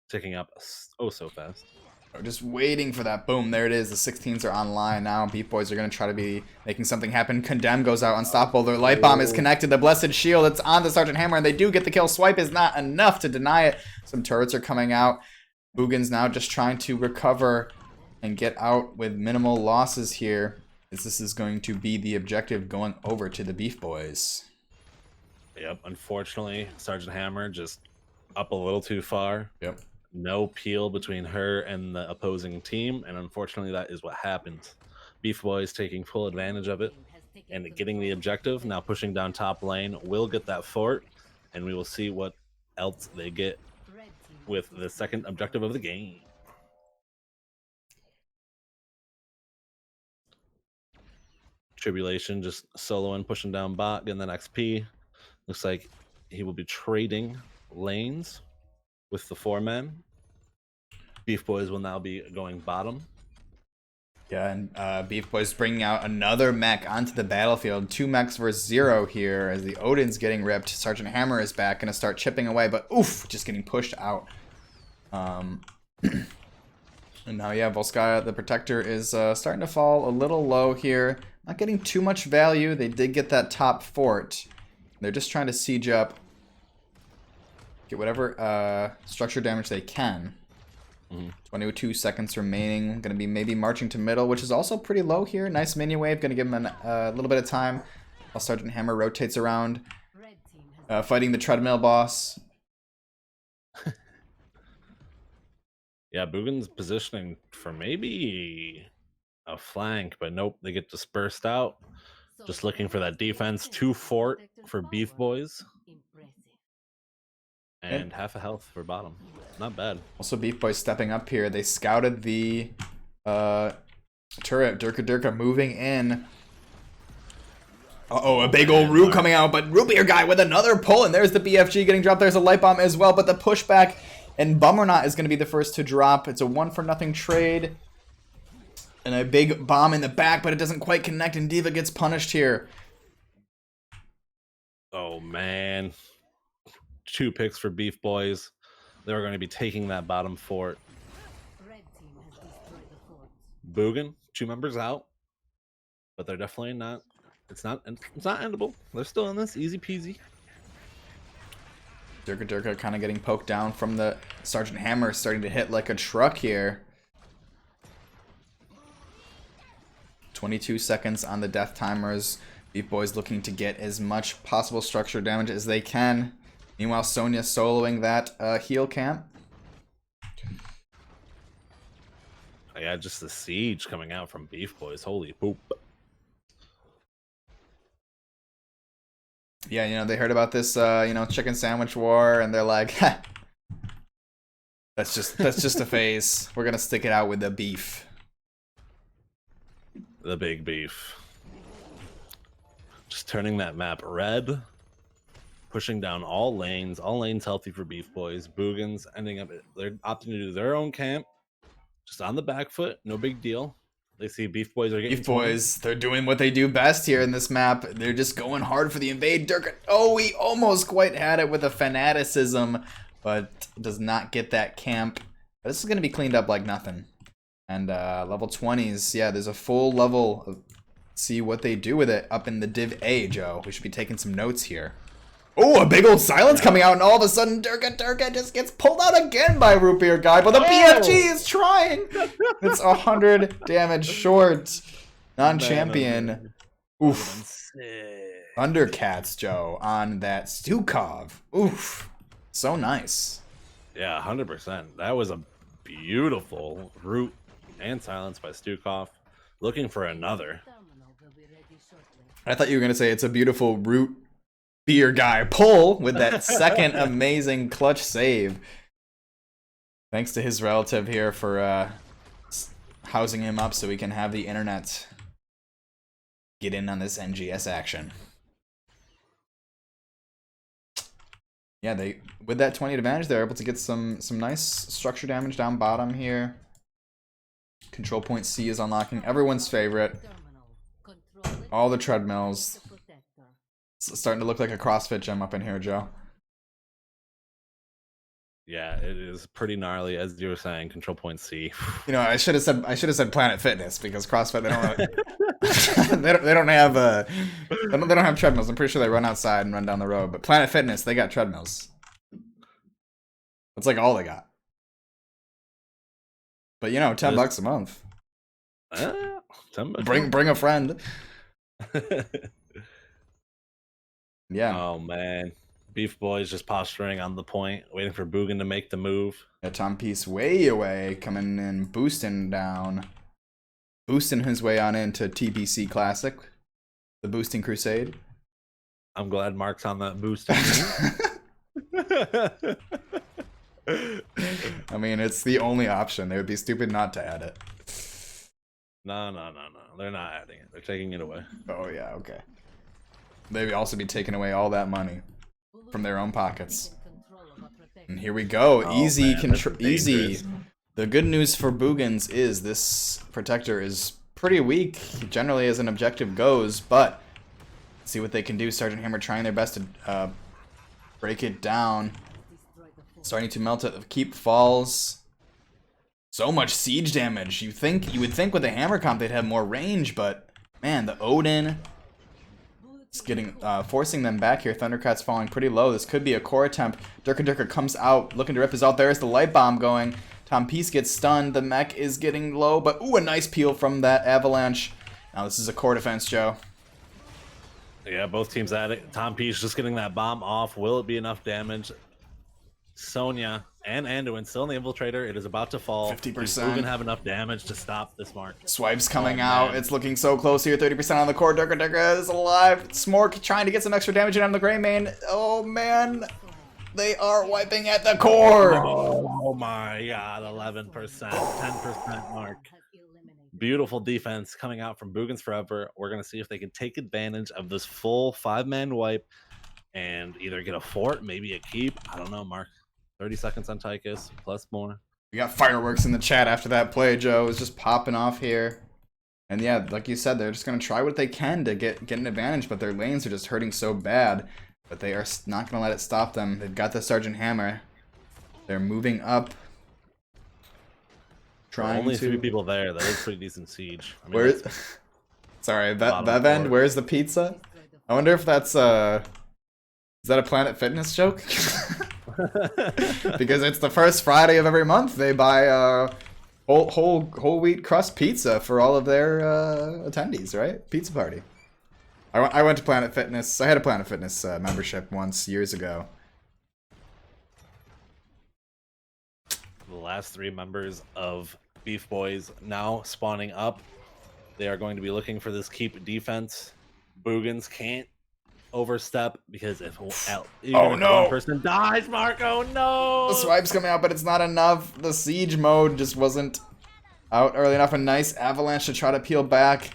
Ticking up oh so fast. We're just waiting for that. Boom, there it is. The 16s are online now. BeefBois are going to try to be making something happen. Condemn goes out unstoppable. Their light bomb is connected. The Blessed Shield, it's on the Sergeant Hammer, and they do get the kill. Swipe is not enough to deny it. Some turrets are coming out. Boogans now just trying to recover and get out with minimal losses here, as this is going to be the objective going over to the BeefBois. Yep, unfortunately, Sergeant Hammer just up a little too far. Yep. No peel between her and the opposing team, and unfortunately that is what happens. BeefBois taking full advantage of it and getting the objective. Now pushing down top lane will get that fort, and we will see what else they get with the second objective of the game. Tribulation just soloing, pushing down bot, getting that XP. Looks like he will be trading lanes with the 4 men. BeefBois will now be going bottom. Yeah, and BeefBois bringing out another mech onto the battlefield. 2 mechs versus 0 here as the Odin's getting ripped. Sergeant Hammer is back, going to start chipping away, but oof, just getting pushed out. And now, yeah, Volskaya, the Protector, is starting to fall a little low here. Not getting too much value. They did get that top fort. They're just trying to siege up, get whatever structure damage they can. 22 seconds remaining. Going to be maybe marching to middle, which is also pretty low here. Nice minion wave. Going to give him a little bit of time while Sergeant Hammer rotates around. Fighting the treadmill boss. Yeah, Boogans positioning for maybe a flank, but nope, they get dispersed out. Just looking for that defense. 2 fort for BeefBois. And half a health for bottom. Not bad. Also, BeefBois stepping up here. They scouted the turret. Durka moving in. Uh-oh, a big old root coming out, but Root Beer Guy with another pull, and there's the BFG getting dropped. There's a light bomb as well, but the pushback, and Bummerknot is going to be the first to drop. It's a 1-for-0 trade. And a big bomb in the back, but it doesn't quite connect, and Diva gets punished here. Oh, man. 2 picks for BeefBois. They're going to be taking that bottom fort. Boogan, 2 members out, but they're definitely not. It's not endable. They're still in this, easy peasy. Durka kind of getting poked down from the Sergeant Hammer, starting to hit like a truck here. 22 seconds on the death timers. BeefBois looking to get as much possible structure damage as they can. Meanwhile, Sonya soloing that heal camp. Yeah, just the siege coming out from BeefBois. Holy poop. Yeah, you know, they heard about this, chicken sandwich war, and they're like, that's just a phase. We're gonna stick it out with the beef. The big beef. Just turning that map red. Pushing down all lanes healthy for BeefBois. Boogans ending up, they're opting to do their own camp, just on the back foot, no big deal. They see BeefBois are getting BeefBois, they're doing what they do best here in this map. They're just going hard for the invade. Durka, oh, he almost quite had it with a fanaticism, but does not get that camp. But this is going to be cleaned up like nothing. And level 20s, yeah, there's a full level. See what they do with it up in the Div A, Joe. We should be taking some notes here. Oh, a big old silence coming out, and all of a sudden, Durka just gets pulled out again by Root Beer Guy, but the BFG is trying. It's 100 damage short. Non-champion. Oof. Thundercats, Joe, on that Stukov. Oof. So nice. Yeah, 100%. That was a beautiful root and silence by Stukov. Looking for another. I thought you were going to say it's a beautiful Root Beer Guy pull with that second amazing clutch save. Thanks to his relative here for housing him up so we can have the internet get in on this NGS action. Yeah, they with that 20 advantage, they're able to get some nice structure damage down bottom here. Control point C is unlocking everyone's favorite. All the treadmills. It's starting to look like a CrossFit gym up in here, Joe. Yeah, it is pretty gnarly, as you were saying. Control point C. You know, I should have said Planet Fitness, because CrossFit they don't they don't have treadmills. I'm pretty sure they run outside and run down the road. But Planet Fitness, they got treadmills. That's like all they got. But you know, $10 a month. $10. Bring a friend. Yeah. Oh man, BeefBois just posturing on the point, waiting for Boogan to make the move. Yeah, Tom Peace way away, coming in, boosting his way on into TBC Classic, the Boosting Crusade. I'm glad Mark's on that boosting. I mean, it's the only option. They would be stupid not to add it. No. They're not adding it. They're taking it away. Oh yeah, okay. They'd also be taking away all that money. from their own pockets. And here we go. Oh, Easy man, control. this is Easy. dangerous. The good news for Boogans is this protector is pretty weak, generally as an objective goes, but see what they can do. Sergeant Hammer trying their best to break it down. Starting to melt it. Keep falls. So much siege damage. You would think with the hammer comp they'd have more range, but man, the Odin is getting forcing them back here. Thundercat's falling pretty low. This could be a core attempt. Durka comes out looking to rip his out. There's the light bomb going. Tom Peace gets stunned. The mech is getting low, but ooh, a nice peel from that avalanche. Now this is a core defense, Joe. Yeah, both teams at it. Tom Peace just getting that bomb off. Will it be enough damage? Sonya and Anduin still in the infiltrator. It is about to fall. 50%. Does Bogan have enough damage to stop this mark? Swipes coming Oh, out. man. It's looking so close here. 30% on the core. Durka is alive. Smork trying to get some extra damage in on the Grey Mane. Oh man, they are wiping at the core. Oh my god, 11%, 10% mark. Beautiful defense coming out from Boogans Forever. We're going to see if they can take advantage of this full 5-man wipe and either get a fort, maybe a keep. I don't know, Mark. 30 seconds on Tychus, plus more. We got fireworks in the chat after that play, Joe. It was just popping off here. And yeah, like you said, they're just going to try what they can to get an advantage, but their lanes are just hurting so bad. But they are not going to let it stop them. They've got the Sergeant Hammer. They're moving up. Trying Only to... 3 people there. That is pretty decent siege. I mean, Where's... that's Sorry, bottom Bevend, floor. where's the pizza? I wonder if that's is that a Planet Fitness joke? Because it's the first Friday of every month they buy whole wheat crust pizza for all of their attendees, right? Pizza party. I went to Planet Fitness. I had a Planet Fitness membership once years ago. The last 3 members of BeefBois now spawning up. They are going to be looking for this keep defense. Boogans can't overstep because if even if one person dies, Mark, oh no! The swipe's coming out, but it's not enough. The siege mode just wasn't out early enough. A nice avalanche to try to peel back.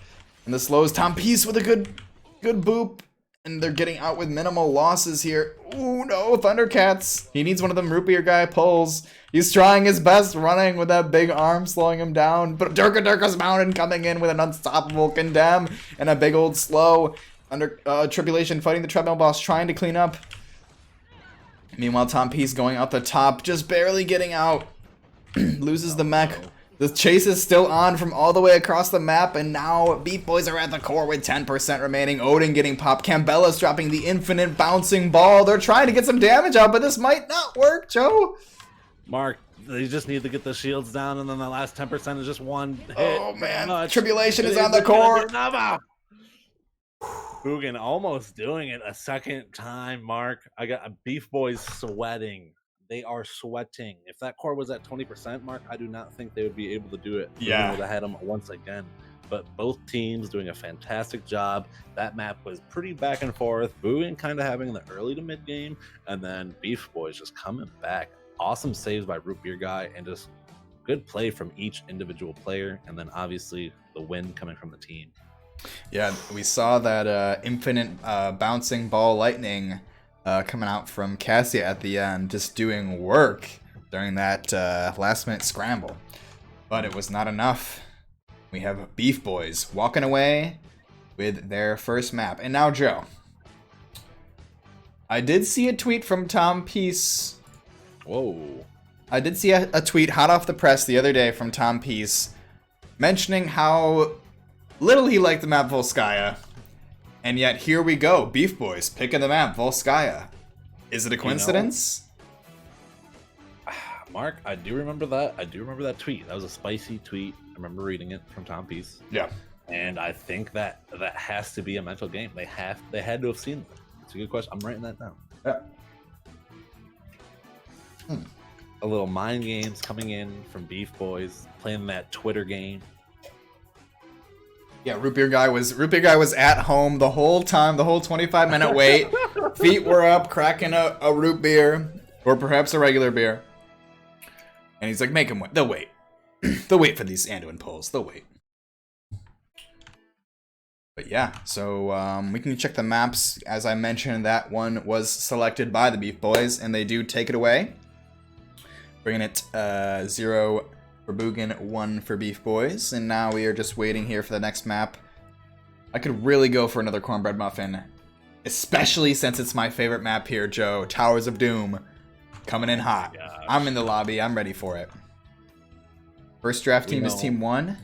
And the slows Tom Peace with a good boop. And they're getting out with minimal losses here. Ooh, no, Thundercats. He needs one of them root beer guy pulls. He's trying his best running with that big arm slowing him down. But Durka's mounted coming in with an unstoppable condemn and a big old slow. Under Tribulation fighting the treadmill boss, trying to clean up. Meanwhile, Tom Peace going out the top, just barely getting out. Loses the mech. The chase is still on from all the way across the map, and now BeefBois are at the core with 10% remaining. Odin getting popped. Cambella's dropping the infinite bouncing ball. They're trying to get some damage out, but this might not work, Joe. Mark, they just need to get the shields down, and then the last 10% is just one hit. Oh, man. Tribulation is on the It core. Boogan almost doing it a second time, Mark. I got BeefBois sweating. They are sweating. If that core was at 20%, Mark, I do not think they would be able to do it. Yeah. Boogan would have had them once again. But both teams doing a fantastic job. That map was pretty back and forth. Boogan kind of having the early to mid game, and then BeefBois just coming back. Awesome saves by Root Beer Guy, and just good play from each individual player. And then obviously the win coming from the team. Yeah, we saw that infinite bouncing ball lightning coming out from Cassia at the end, just doing work during that last minute scramble. But it was not enough. We have BeefBois walking away with their first map. And now, Joe, I did see a tweet from Tom Peace. Whoa. I did see a tweet hot off the press the other day from Tom Peace mentioning how little he liked the map Volskaya. And yet here we go, BeefBois picking the map Volskaya. Is it a coincidence? Mark, I do remember that. I do remember that tweet. That was a spicy tweet. I remember reading it from Tom Peace. Yeah. And I think that has to be a mental game. They had to have seen that. It's a good question. I'm writing that down. Yeah. A little mind games coming in from BeefBois, playing that Twitter game. Yeah, Root Beer Guy was at home the whole time, the whole 25-minute wait. Feet were up, cracking a root beer, or perhaps a regular beer. And he's like, make him wait. They'll wait. They'll wait for these Anduin pulls. They'll wait. But yeah, so we can check the maps. As I mentioned, that one was selected by the BeefBois, and they do take it away. Bringing it 0 for Boogan, 1 for BeefBois. And now we are just waiting here for the next map. I could really go for another cornbread muffin, especially since it's my favorite map here, Joe. Towers of Doom. Coming in hot. Gosh. I'm in the lobby. I'm ready for it. First draft team is Team 1.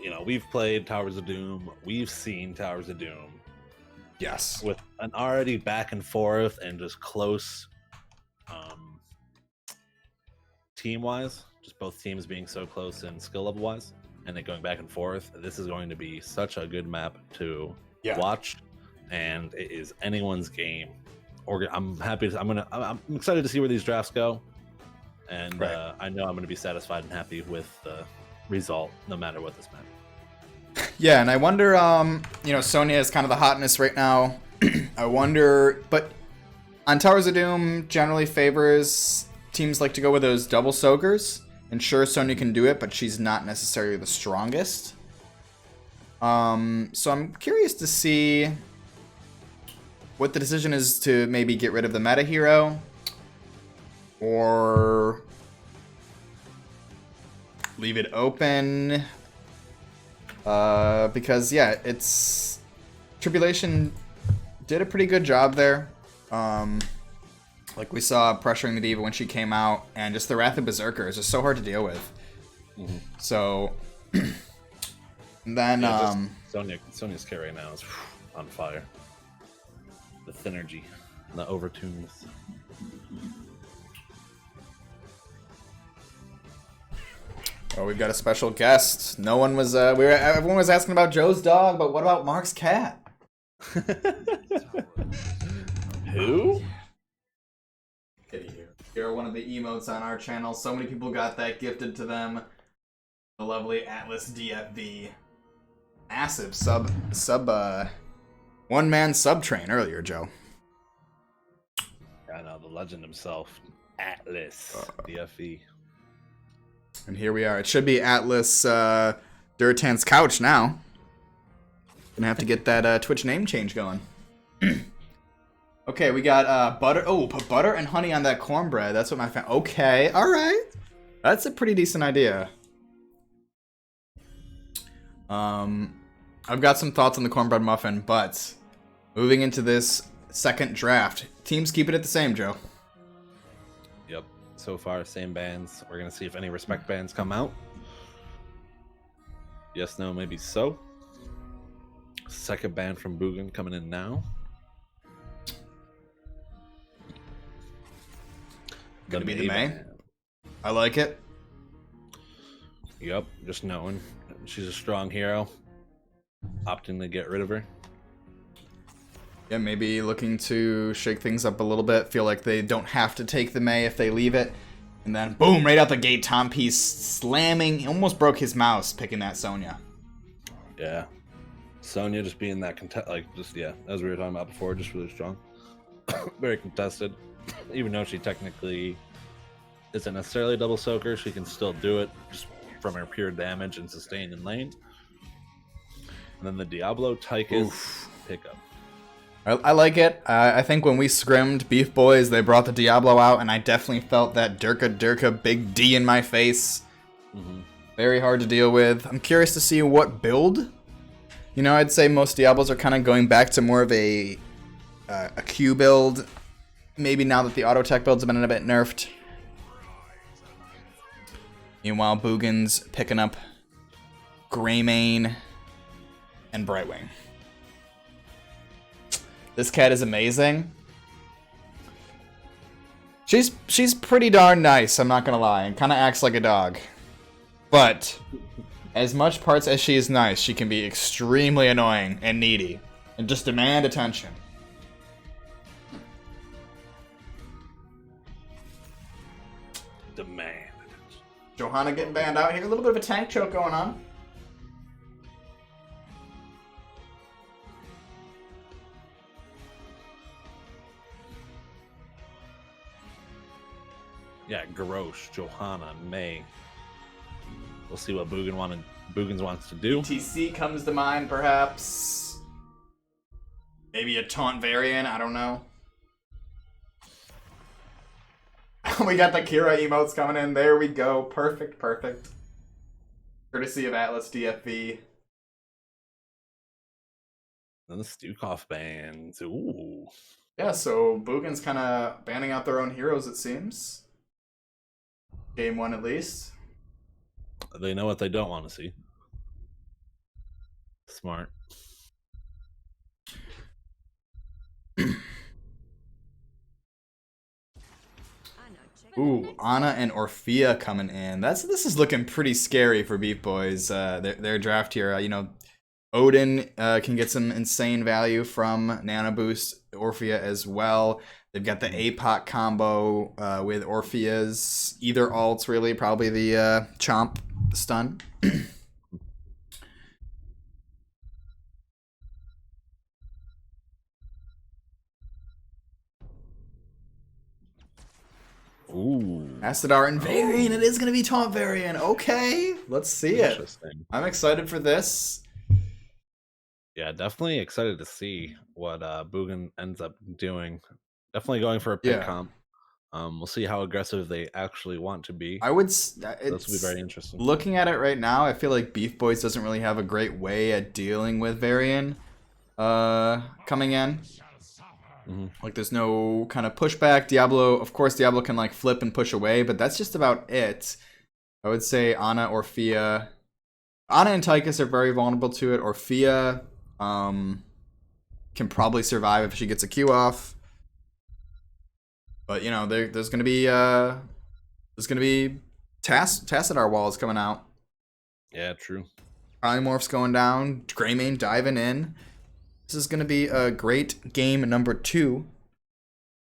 You know, we've played Towers of Doom. We've seen Towers of Doom. Yes. With an already back and forth and just close team-wise. Just both teams being so close in skill level-wise. And then going back and forth. This is going to be such a good map to watch. And it is anyone's game. I'm excited to see where these drafts go, and I know I'm going to be satisfied and happy with the result, no matter what this map. Yeah, and I wonder, Sonya is kind of the hotness right now. I wonder, but on Towers of Doom generally favors teams like to go with those double soakers, and sure, Sonya can do it, but she's not necessarily the strongest. So I'm curious to see what the decision is to maybe get rid of the meta hero, or leave it open, because yeah, it's Tribulation did a pretty good job there. Like we saw pressuring the diva when she came out, and just the Wrath of Berserker is just so hard to deal with. Mm-hmm. So then Sonya's kit right now is on fire. The synergy, the overtuneness. Oh, we've got a special guest. No one was. Everyone was asking about Joe's dog, but what about Mark's cat? Who? Kitty here. You're one of the emotes on our channel. So many people got that gifted to them. The lovely Atlas DFV. Massive sub one-man sub-train earlier, Joe. I know, the legend himself, Atlas DFE. And here we are. It should be Atlas Durtan's couch now. Gonna have to get that Twitch name change going. Okay, we got butter. Oh, put butter and honey on that cornbread. That's what my fan. Okay, all right. That's a pretty decent idea. I've got some thoughts on the cornbread muffin, but moving into this second draft, teams keeping it the same, Joe. Yep. So far, same bands. We're going to see if any respect bands come out. Yes, no, maybe so. Second band from Boogan coming in now. Gonna be the May. I like it. Yep, just knowing she's a strong hero. Opting to get rid of her. Yeah, maybe looking to shake things up a little bit. Feel like they don't have to take the May if they leave it. And then, boom, right out the gate, Tom Peace slamming. He almost broke his mouse picking that Sonya. Yeah. Sonya just being that, as we were talking about before, just really strong. Very contested. Even though she technically isn't necessarily a double soaker, she can still do it just from her pure damage and sustain in lane. And then the Diablo Tychus pickup. I like it. I think when we scrimmed BeefBois, they brought the Diablo out, and I definitely felt that Durka big D in my face. Mm-hmm. Very hard to deal with. I'm curious to see what build. You know, I'd say most Diablos are kind of going back to more of a Q build. Maybe now that the auto tech builds have been a bit nerfed. Meanwhile, Boogans picking up Greymane and Brightwing. This cat is amazing. She's pretty darn nice, I'm not gonna lie, and kind of acts like a dog. But as much parts as she is nice, she can be extremely annoying and needy and just demand attention. Demand. Johanna getting banned out here. A little bit of a tank choke going on. Yeah, Garrosh, Johanna, May. We'll see what Boogan want to Boogans wants to do. TC comes to mind, perhaps. Maybe a taunt variant, I don't know. We got the Kira emotes coming in. There we go. Perfect, perfect. Courtesy of Atlas DFV. Then the Stukov bans. Ooh. Yeah, so Boogans kind of banning out their own heroes, it seems. Game 1 at least. They know what they don't want to see. Smart. Ooh, Ana and Orphea coming in. This is looking pretty scary for BeefBois. Their draft here, you know, Odin can get some insane value from Nano Boost, Orphea as well. They've got the APOC combo with Orphea's either alts, really, probably the Chomp stun. Ooh. Acidar and Varian. It is going to be Taunt Varian. Okay, let's see it. I'm excited for this. Yeah, definitely excited to see what Boogan ends up doing. Definitely going for a pick comp. We'll see how aggressive they actually want to be. I would. This will be very interesting. Looking at it right now, I feel like BeefBois doesn't really have a great way at dealing with Varian coming in. Like, there's no kind of pushback. Diablo, of course, Diablo can like flip and push away, but that's just about it. I would say Ana, Orphea. Ana and Tychus are very vulnerable to it. Orphea can probably survive if she gets a Q off. But you know, there's gonna be Tassadar walls coming out. Yeah, true. Polymorphs going down. Greymane diving in. This is gonna be a great game number 2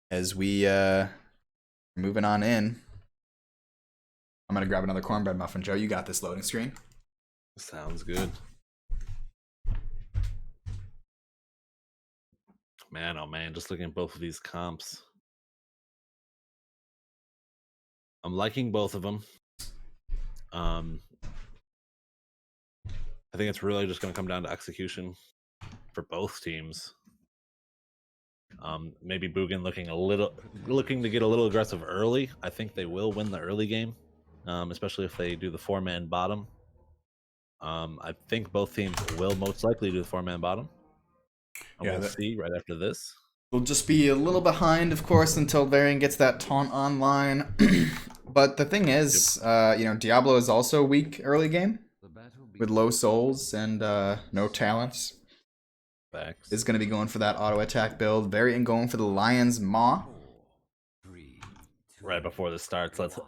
as we moving on in. I'm gonna grab another cornbread muffin, Joe. You got this loading screen. Sounds good. Man, oh man, just looking at both of these comps. I'm liking both of them. I think it's really just going to come down to execution for both teams. Maybe Boogan looking to get a little aggressive early. I think they will win the early game, especially if they do the 4-man bottom. I think both teams will most likely do the 4-man bottom. We'll see right after this. We'll just be a little behind, of course, until Varian gets that taunt online. But the thing is, you know, Diablo is also weak early game with low souls and no talents. Facts. Is going to be going for that auto attack build. Varian going for the Lion's Maw. Right before this starts, let's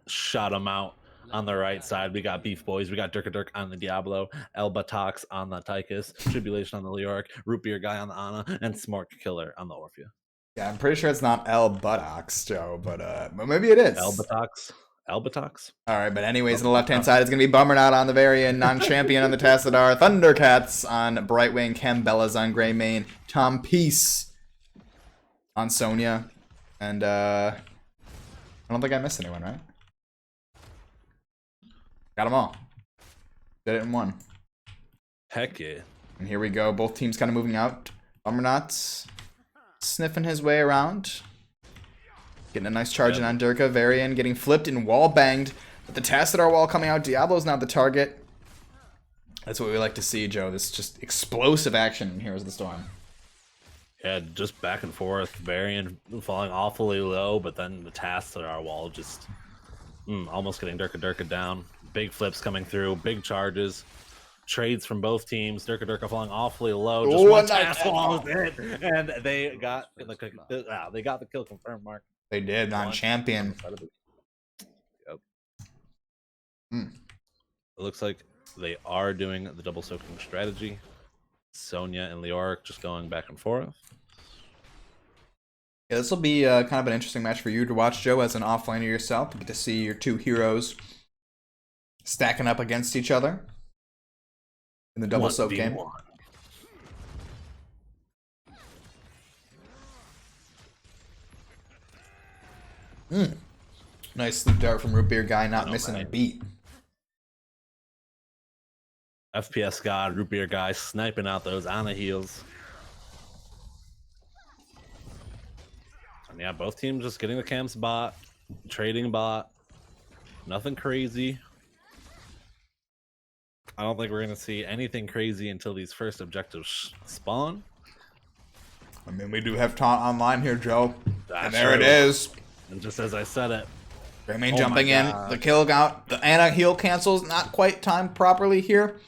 shot them out. On the right side, we got BeefBois, we got Dirk on the Diablo, Elbatox on the Tychus, Tribulation on the Leoric, Root Beer Guy on the Ana, and Smork Killer on the Orphea. Yeah, I'm pretty sure it's not Elbatox, Joe, but maybe it is. Elbatox? Alright, but anyways, on the left-hand side, it's going to be Bummernaut on the Varian, Non-Champion on the Tassadar, Thundercats on Brightwing, Cambellas on Greymane, Tom Peace on Sonya, and I don't think I missed anyone, right? Got them all. Did it in one. Heck yeah. And here we go. Both teams kind of moving out. Bummernaut's sniffing his way around. Getting a nice charge in on Durka. Varian getting flipped and wall banged. With the Tassadar wall coming out, Diablo's now the target. That's what we like to see, Joe. This just explosive action in Heroes of the Storm. Yeah, just back and forth. Varian falling awfully low, but then the Tassadar wall just almost getting Durka down. Big flips coming through, big charges, trades from both teams. Durka falling awfully low. Just one task wall is it, and they got the kill confirmed. Mark. They did on champion. Yep. It looks like they are doing the double soaking strategy. Sonya and Leoric just going back and forth. Yeah, this will be kind of an interesting match for you to watch, Joe, as an offlaner yourself. You get to see your two heroes stacking up against each other in the double soak game. Nice sleep dart from Root Beer Guy, not missing a beat. FPS god, root beer guy, sniping out those Ana heals. And yeah, both teams just getting the camps bot, trading bot. Nothing crazy. I don't think we're going to see anything crazy until these first objectives spawn. I mean, we do have taunt online here, Joe. That's and there true. it is. And just as I said it. Greymane jumping in. The kill out. The Ana heal cancels. Not quite timed properly here.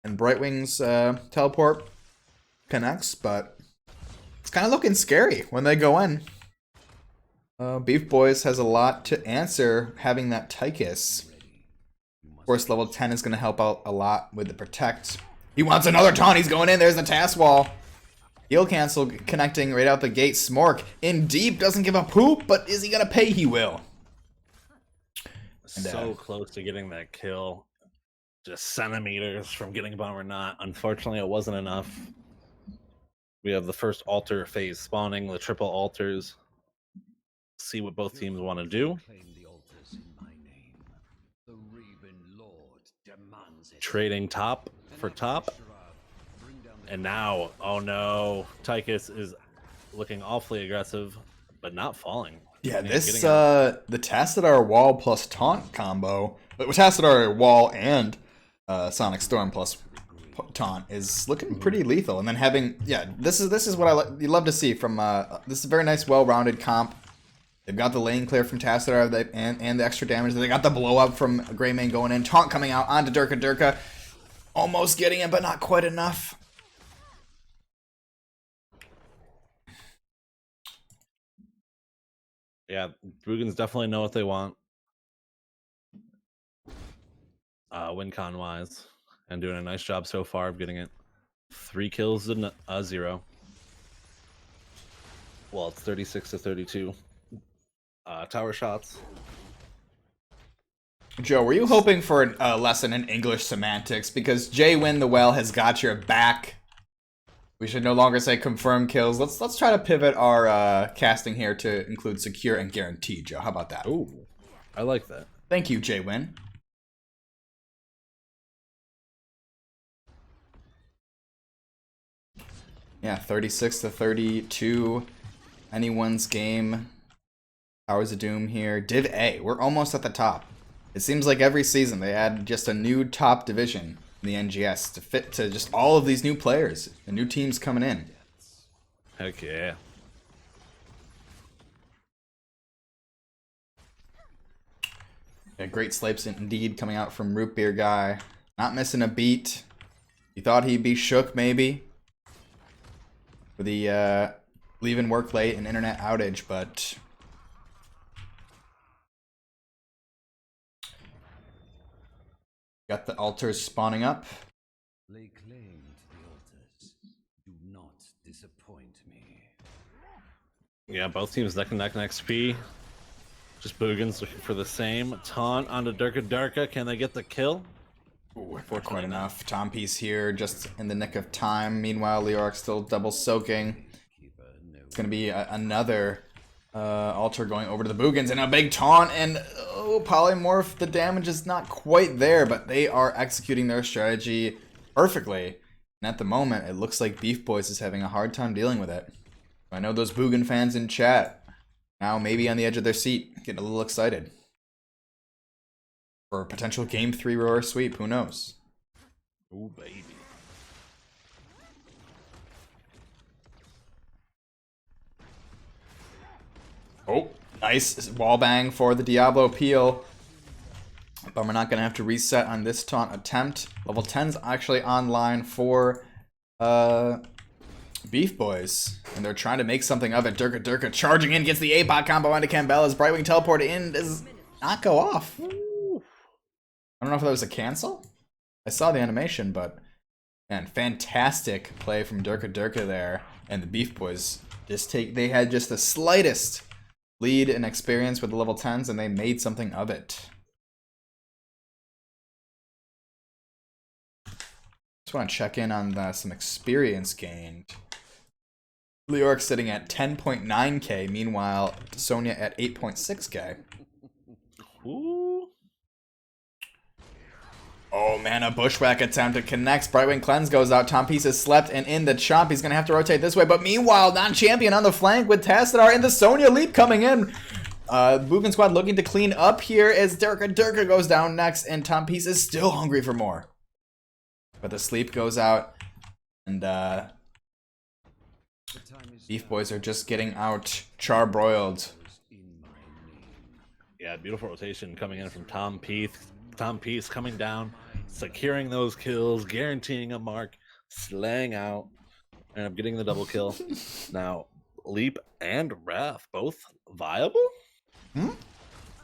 And Brightwing's teleport connects, but it's kind of looking scary when they go in. BeefBois has a lot to answer having that Tychus. Of course, level 10 is going to help out a lot with the protect. He wants another taunt. He's going in. There's the task wall. Heal cancel connecting right out the gate. Smork in deep. Doesn't give a poop, but is he going to pay? He will. So close to getting that kill. Just centimeters from getting bomb or not. Unfortunately, it wasn't enough. We have the first altar phase spawning. The triple altars. See what both teams want to do. Trading top for top. And now, oh no, Tychus is looking awfully aggressive, but not falling. Yeah, this, the Tassadar wall plus taunt combo, but with Tassadar wall and Sonic Storm plus taunt is looking pretty lethal. And then having, yeah, this is what you love to see from, this is a very nice, well-rounded comp. They've got the lane clear from Tassadar and the extra damage. They got the blow up from Greymane going in. Taunt coming out onto Durka. Durka almost getting him, but not quite enough. Yeah, Boogans definitely know what they want. Win con wise. And doing a nice job so far of getting it. 3 kills to 0. Well, it's 36 to 32. Tower shots. Joe, were you hoping for a lesson in English semantics? Because Jay Win the Well has got your back. We should no longer say confirmed kills. Let's try to pivot our casting here to include secure and guaranteed, Joe. How about that? Ooh, I like that. Thank you, Jay Win. Yeah, 36 to 32. Anyone's game. Towers of Doom here. Div A. We're almost at the top. It seems like every season they add just a new top division in the NGS to fit to just all of these new players and new teams coming in. Heck yeah. Yeah, great slapes indeed coming out from Root Beer Guy. Not missing a beat. You thought he'd be shook maybe with the leaving work late and internet outage, but got the altars spawning up. Lay claim to the altars. Do not disappoint me. Yeah, both teams neck and neck in XP. Just Boogans looking for the same. Taunt onto Durka Durka. Can they get the kill? Ooh, not quite enough. Tom piece here, just in the nick of time. Meanwhile, Leoric still double soaking. It's gonna be another altar going over to the Boogans and a big taunt, and oh, Polymorph, the damage is not quite there, but they are executing their strategy perfectly. And at the moment, it looks like BeefBois is having a hard time dealing with it. I know those Boogan fans in chat now maybe on the edge of their seat, getting a little excited for a potential Game 3 roar sweep. Who knows? Ooh, baby. Oh, nice wall bang for the Diablo Peel. But we're not going to have to reset on this taunt attempt. Level 10's actually online for BeefBois. And they're trying to make something of it. Durka Durka charging in, gets the A-bot combo onto Cambella's. Brightwing teleport in, does not go off. I don't know if that was a cancel. I saw the animation, but man, fantastic play from Durka Durka there. And the BeefBois they had just the slightest lead and experience with the level 10s, and they made something of it. Just want to check in on some experience gained. Leoric sitting at 10.9k, meanwhile Sonya at 8.6k. Ooh. Oh man, a bushwhack attempt. It connects. Brightwing Cleanse goes out. Tom Peace has slept and in the chomp. He's going to have to rotate this way. But meanwhile, non-champion on the flank with Tassadar and the Sonya leap coming in. Boogan squad looking to clean up here as Durka goes down next. And Tom Peace is still hungry for more. But the sleep goes out. And BeefBois are just getting out charbroiled. Yeah, beautiful rotation coming in from Tom Peace. Tom Peace coming down, securing those kills, guaranteeing a mark, slaying out, and I'm getting the double kill. Now, Leap and Wrath, both viable?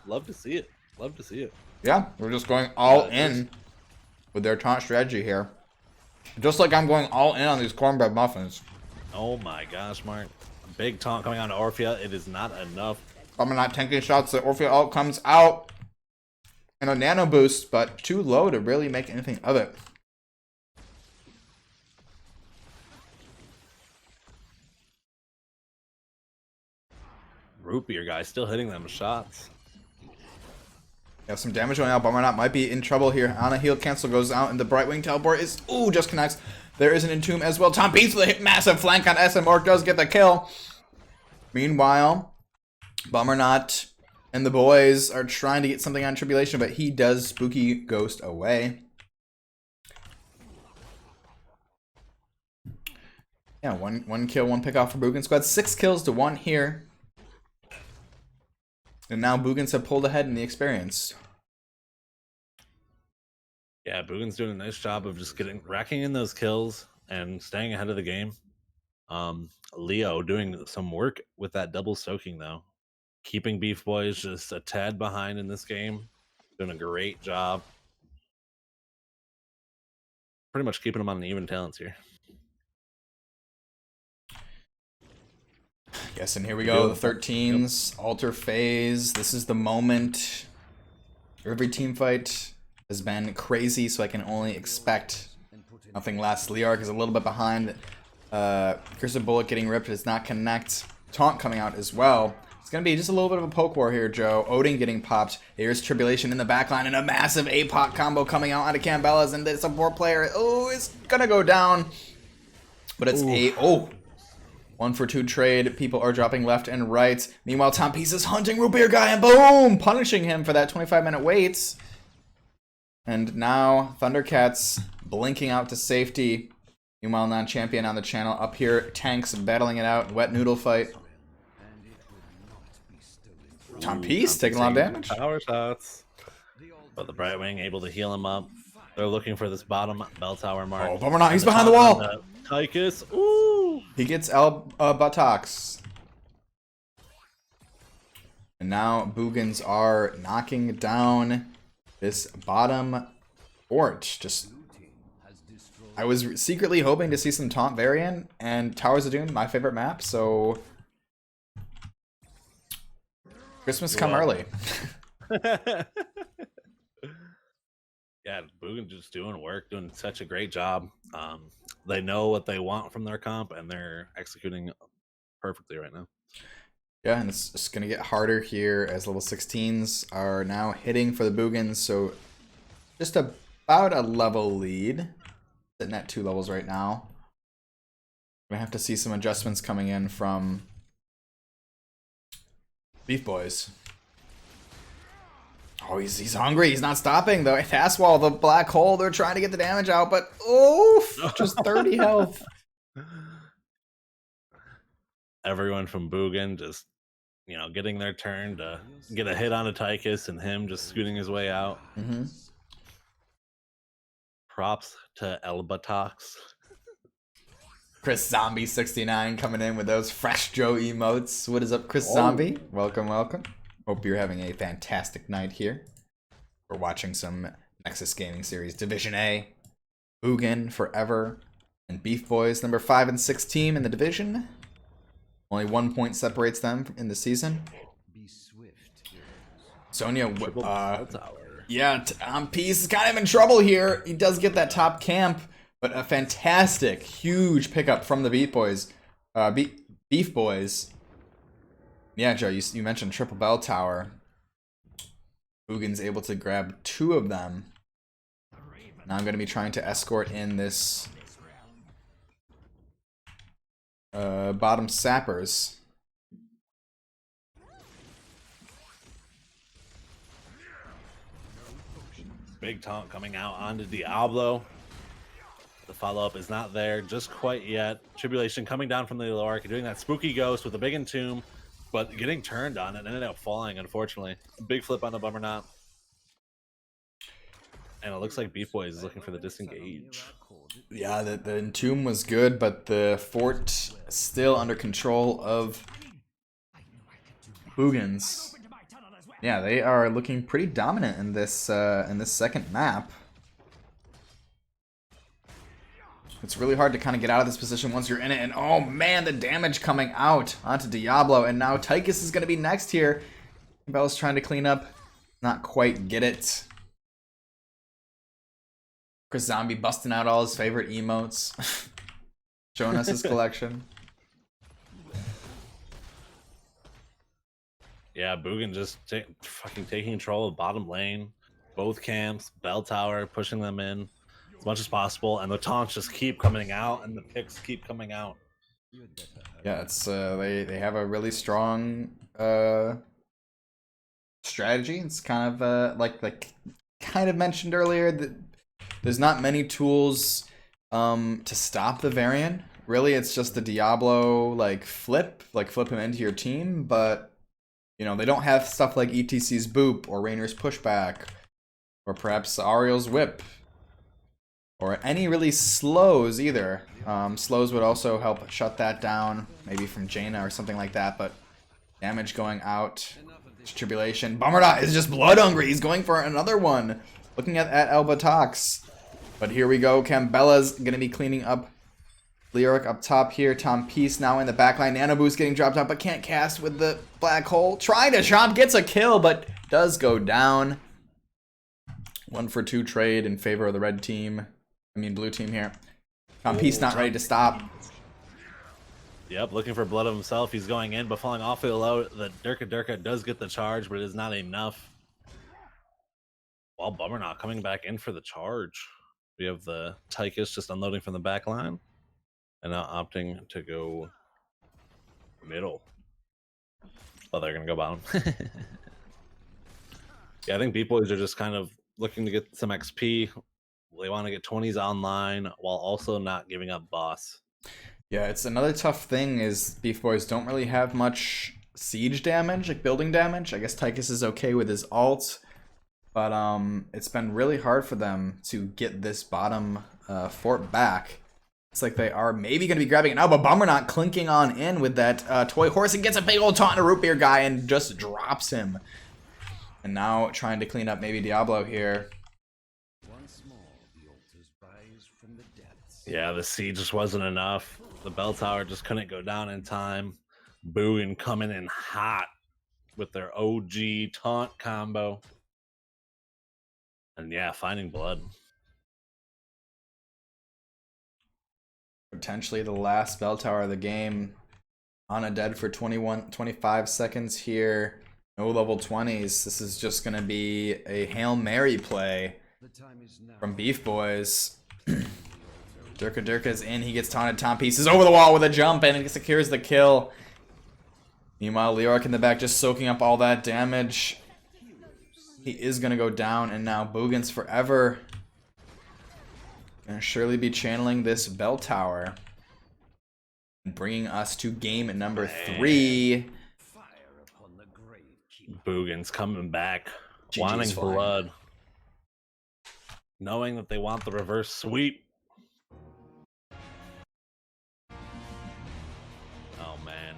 Love to see it. Love to see it. Yeah, we're just going all in with their taunt strategy here. Just like I'm going all in on these cornbread muffins. Oh my gosh, Mark. Big taunt coming on to Orphea. It is not enough. I'm not tanking shots. The Orphea ult comes out. And a nano boost, but too low to really make anything of it. Root beer guy still hitting them shots. Yeah, some damage going out. Bummer might be in trouble here. On a heal cancel goes out, and the Brightwing teleport is just connects. There is an Entomb as well. Tom Peace with a massive flank on SM Orc does get the kill. Meanwhile, Bummer and the boys are trying to get something on Tribulation, but he does spooky ghost away. Yeah, one kill, one pick off for Boogans squad. 6 kills to 1 here. And now Boogans have pulled ahead in the experience. Yeah, Boogans doing a nice job of just racking in those kills and staying ahead of the game. Leo doing some work with that double soaking though. Keeping BeefBois just a tad behind in this game. Doing a great job. Pretty much keeping them on the even talents here. Yes, and here we go. The 13s, alter phase. This is the moment. Every team fight has been crazy, so I can only expect nothing less. Leark is a little bit behind. Curse of Bullet getting ripped does not connect. Taunt coming out as well. It's going to be just a little bit of a poke war here, Joe. Odin getting popped. Here's Tribulation in the backline and a massive APOC combo coming out of Cambella's, and the support player, is going to go down. But it's a 1-for-2 trade. People are dropping left and right. Meanwhile, Tom Peace is hunting Root Beer Guy and boom! Punishing him for that 25-minute wait. And now Thundercats blinking out to safety. Meanwhile, non-champion on the channel up here. Tanks battling it out. Wet noodle fight. Tom Peace taking a lot of damage. Power shots. But the Brightwing able to heal him up. They're looking for this bottom bell tower mark. Oh, bummer not. He's behind the wall. Tychus. Ooh. He gets buttocks. And now Boogans are knocking down this bottom fort. I was secretly hoping to see some Taunt variant and Towers of Doom, my favorite map, so Christmas come early. Yeah, Boogans just doing work, doing such a great job. They know what they want from their comp, and they're executing perfectly right now. Yeah, and it's going to get harder here as level 16s are now hitting for the Boogans, so just about a level lead. Sitting at 2 levels right now. We're going to have to see some adjustments coming in from BeefBois. Oh, he's hungry. He's not stopping, though. Fast wall, the black hole. They're trying to get the damage out, but oof, just 30 health. Everyone from Boogan just, getting their turn to get a hit on a Tychus and him just scooting his way out. Mm-hmm. Props to Elbatox. Chris Zombie 69 coming in with those fresh Joe emotes. What is up, Chris Zombie? Welcome, welcome. Hope you're having a fantastic night here. We're watching some Nexus Gaming Series Division A. Boogan forever. And BeefBois, number 5 and 6 team in the division. Only 1 point separates them in the season. Sonya, yeah, Tom Peace is kind of in trouble here. He does get that top camp, but a fantastic, huge pickup from the BeefBois. BeefBois. Yeah, Joe, you mentioned Triple Bell Tower. Boogans able to grab 2 of them. Now I'm going to be trying to escort in this bottom sappers. Big taunt coming out onto Diablo. The follow-up is not there just quite yet. Tribulation coming down from the Lork, doing that spooky ghost with a big entomb, but getting turned on it, ended up falling, unfortunately. Big flip on the Bummer Knot. And it looks like BeefBois is looking for the disengage. Yeah, the entomb was good, but the fort still under control of Boogans. Yeah, they are looking pretty dominant in this second map. It's really hard to kind of get out of this position once you're in it, and oh man, the damage coming out onto Diablo, and now Tychus is going to be next here. Bella's trying to clean up, not quite get it. Chris Zombie busting out all his favorite emotes, showing us his collection. Yeah, Boogans just fucking taking control of bottom lane, both camps, bell tower, pushing them in as much as possible, and the taunts just keep coming out, and the picks keep coming out. Yeah, it's they have a really strong strategy. It's kind of like kind of mentioned earlier that there's not many tools to stop the variant. Really, it's just the Diablo flip him into your team, but you know, they don't have stuff like ETC's boop or Rainer's pushback or perhaps Ariel's whip. Or any really slows either. Slows would also help shut that down, maybe from Jaina or something like that, but damage going out. Tribulation. Bummerda is just blood hungry. He's going for another one. Looking at Elbatox. But here we go. Cambella's going to be cleaning up Lyric up top here. Tom Peace now in the backline. Nano Boost getting dropped out, but can't cast with the black hole. Trying to chomp, gets a kill, but does go down. 1-for-2 trade in favor of the red team. Blue team here. Tom Peace not ready to stop. Yep, looking for blood of himself. He's going in, but falling awfully low. The Durka does get the charge, but it is not enough. While Bummer not coming back in for the charge. We have the Tychus just unloading from the back line. And now opting to go middle. Oh, they're going to go bottom. Yeah, I think BeefBois are just kind of looking to get some XP. They want to get 20s online while also not giving up boss. Yeah, it's another tough thing is BeefBois don't really have much siege damage, like building damage. I guess Tychus is okay with his ult, but it's been really hard for them to get this bottom fort back. It's like they are maybe going to be grabbing it now, but Bummer not clinking on in with that toy horse and gets a big old taunt on a root beer guy and just drops him. And now trying to clean up maybe Diablo here. Yeah, the siege just wasn't enough. The bell tower just couldn't go down in time. Boogan coming in hot with their OG taunt combo. And yeah, finding blood. Potentially the last bell tower of the game. Ana dead for 25 seconds here. No level 20s. This is just going to be a Hail Mary play from BeefBois. Durka's in. He gets taunted. Tom Peace is over the wall with a jump and it secures the kill. Meanwhile, Leoric in the back just soaking up all that damage. He is going to go down, and now Boogans forever. Going to surely be channeling this bell tower. And bringing us to game number 3. Boogans coming back. GG's wanting flying. blood. Knowing that they want the reverse sweep. Oh, man.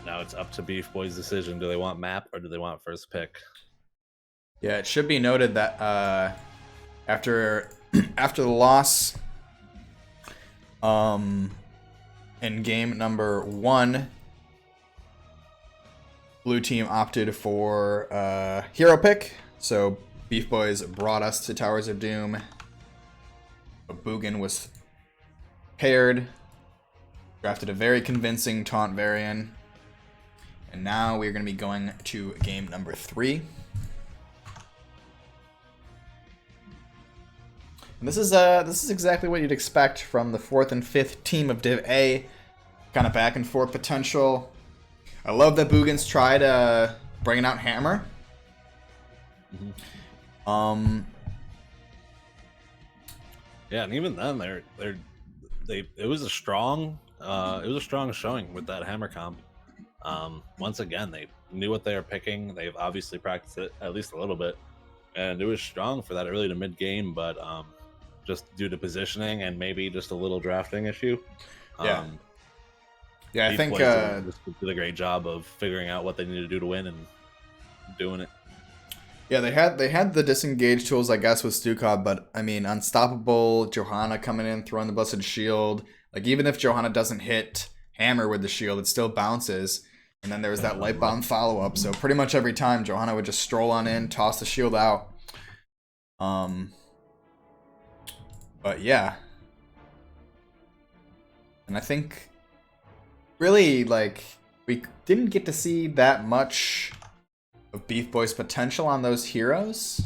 Now it's up to BeefBois' decision. Do they want map or do they want first pick? Yeah, it should be noted that after the loss in game number 1, blue team opted for hero pick. So BeefBois brought us to Towers of Doom. Boogan was paired, drafted a very convincing taunt variant. And now we're going to be going to game number 3. And this is exactly what you'd expect from the 4th and 5th team of Div A. Kind of back and forth potential. I love that Boogans tried bringing out Hammer. Mm-hmm. Yeah, and even then, it was a strong showing with that Hammer comp. Once again, they knew what they were picking. They've obviously practiced it at least a little bit, and it was strong for that early to mid game. But just due to positioning and maybe just a little drafting issue, yeah, I think just did a great job of figuring out what they need to do to win and doing it. Yeah, they had the disengage tools, I guess, with Stukov, but I mean, Unstoppable, Johanna coming in, throwing the Blessed Shield. Like, even if Johanna doesn't hit Hammer with the shield, it still bounces. And then there was that Light Bomb follow-up, so pretty much every time, Johanna would just stroll on in, toss the shield out. But yeah. And I think, really, like, we didn't get to see that much of BeefBois' potential on those heroes.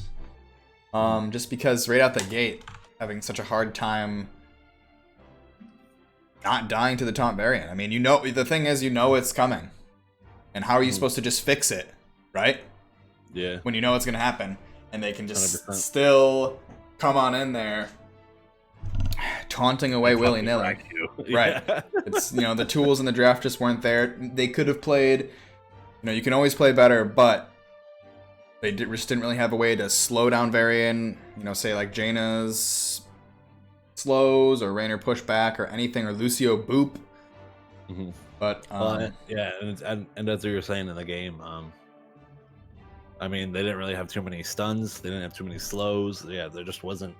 Just because right out the gate, having such a hard time not dying to the taunt variant. I mean, you know, the thing is, you know it's coming. And how are you supposed to just fix it, right? Yeah. When you know it's going to happen. And they can just 100%. Still come on in there, taunting away willy-nilly. Right. It's, you know, the tools in the draft just weren't there. They could have played, you know, you can always play better, but they just didn't really have a way to slow down variant, you know, say like Jaina's slows or Raynor pushback or anything, or Lucio boop. Mm-hmm. But yeah, and as you were saying in the game, I mean, they didn't really have too many stuns. They didn't have too many slows. Yeah, there just wasn't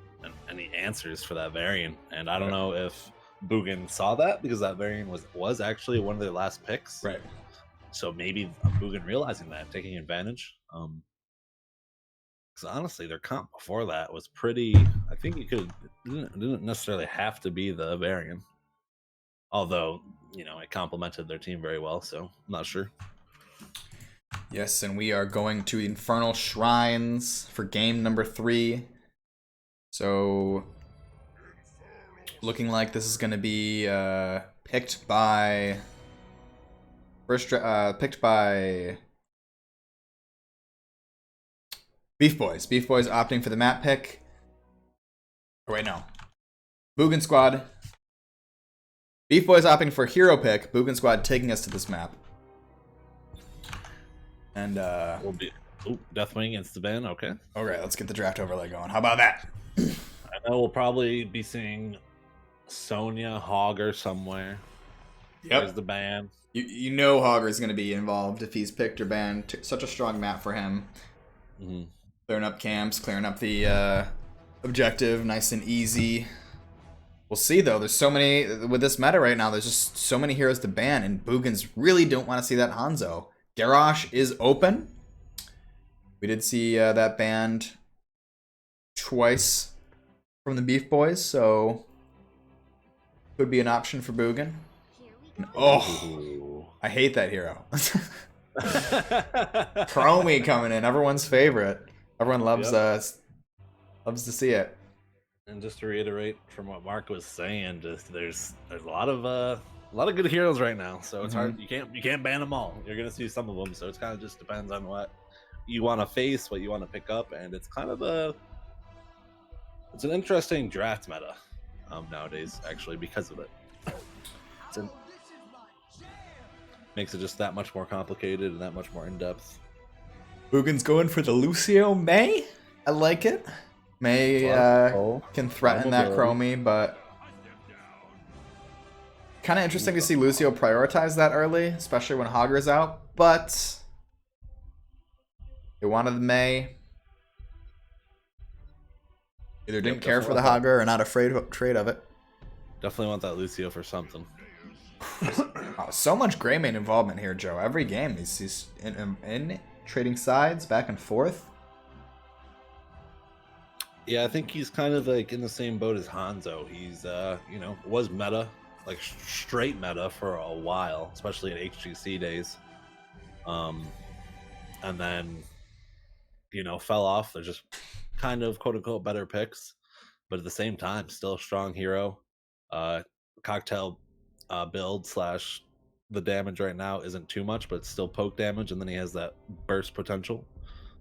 any answers for that variant, and I don't know if Boogans saw that, because that variant was actually one of their last picks. Right. So maybe Boogans realizing that, taking advantage. Because honestly, their comp before that was pretty. I think it didn't necessarily have to be the variant, although, you know, it complemented their team very well. So I'm not sure. Yes, and we are going to Infernal Shrines for game number 3. So, looking like this is going to be picked by BeefBois. BeefBois opting for the map pick. Oh, wait, no. Boogan Squad. BeefBois opting for hero pick. Boogan Squad taking us to this map. And We'll be Deathwing against the Ben. Okay. Okay, let's get the draft overlay going. How about that? I know we'll probably be seeing Sonya, Hogger somewhere. Yep. There's the ban. You know Hogger's going to be involved if he's picked or banned. Such a strong map for him. Mm-hmm. Clearing up camps, clearing up the objective, nice and easy. We'll see, though. There's so many... With this meta right now, there's just so many heroes to ban, and Boogans really don't want to see that Hanzo. Garrosh is open. We did see that banned twice from the BeefBois, so could be an option for Boogan. Oh, I hate that hero. Chromie coming in, everyone's favorite. Everyone loves loves to see it. And just to reiterate from what Mark was saying, just there's a lot of good heroes right now, so it's hard. You can't ban them all. You're gonna see some of them, so it's kind of just depends on what you want to face, what you want to pick up, and it's kind of it's an interesting draft meta nowadays, actually, because of it. Makes it just that much more complicated and that much more in depth. Boogan's going for the Lucio May. I like it. May can threaten that Chromie, but kind of interesting to see Lucio prioritize that early, especially when Hogger's out. But they wanted the May. Either didn't care for the Hogger or not afraid of it. Definitely want that Lucio for something. Oh, so much Greymane involvement here, Joe. Every game he's in trading sides back and forth. Yeah, I think he's kind of like in the same boat as Hanzo. He's you know, was meta, like straight meta for a while, especially in HGC days. And then, you know, fell off. They're just kind of quote unquote better picks. but at the same time, still a strong hero. Cocktail build slash the damage right now isn't too much, but it's still poke damage, and then he has that burst potential.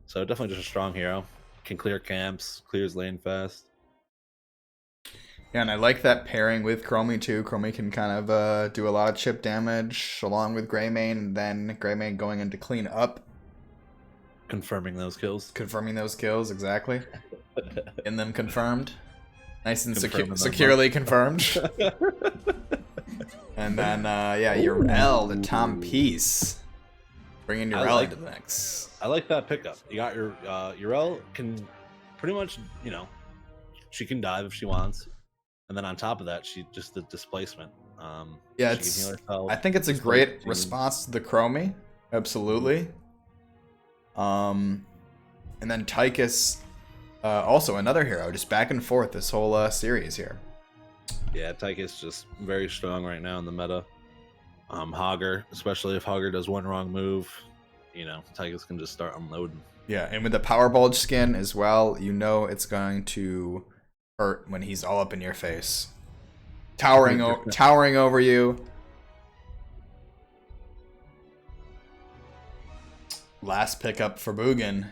So definitely just a strong hero. Can clear camps, clears lane fast. Yeah, and I like that pairing with Chromie too. Chromie can kind of do a lot of chip damage along with Greymane, and then Greymane going in to clean up. Confirming those kills. Confirming those kills, exactly. In them confirmed. Nice and Confirming them, confirmed. And then, yeah, Urel to Tom Peace. Bringing Urel into the mix. I like that pickup. You got your Urel can pretty much, you know, she can dive if she wants, and then on top of that, she just the displacement. Yeah, she can heal herself, I think it's a great response to the Chromie. Absolutely. And then Tychus, also another hero, just back and forth this whole series here. Yeah, Tychus just very strong right now in the meta. Hogger, especially if Hogger does one wrong move, you know, Tychus can just start unloading. Yeah, and with the Power Bulge skin as well, you know it's going to hurt when he's all up in your face. Towering over you. Last pickup for Boogan.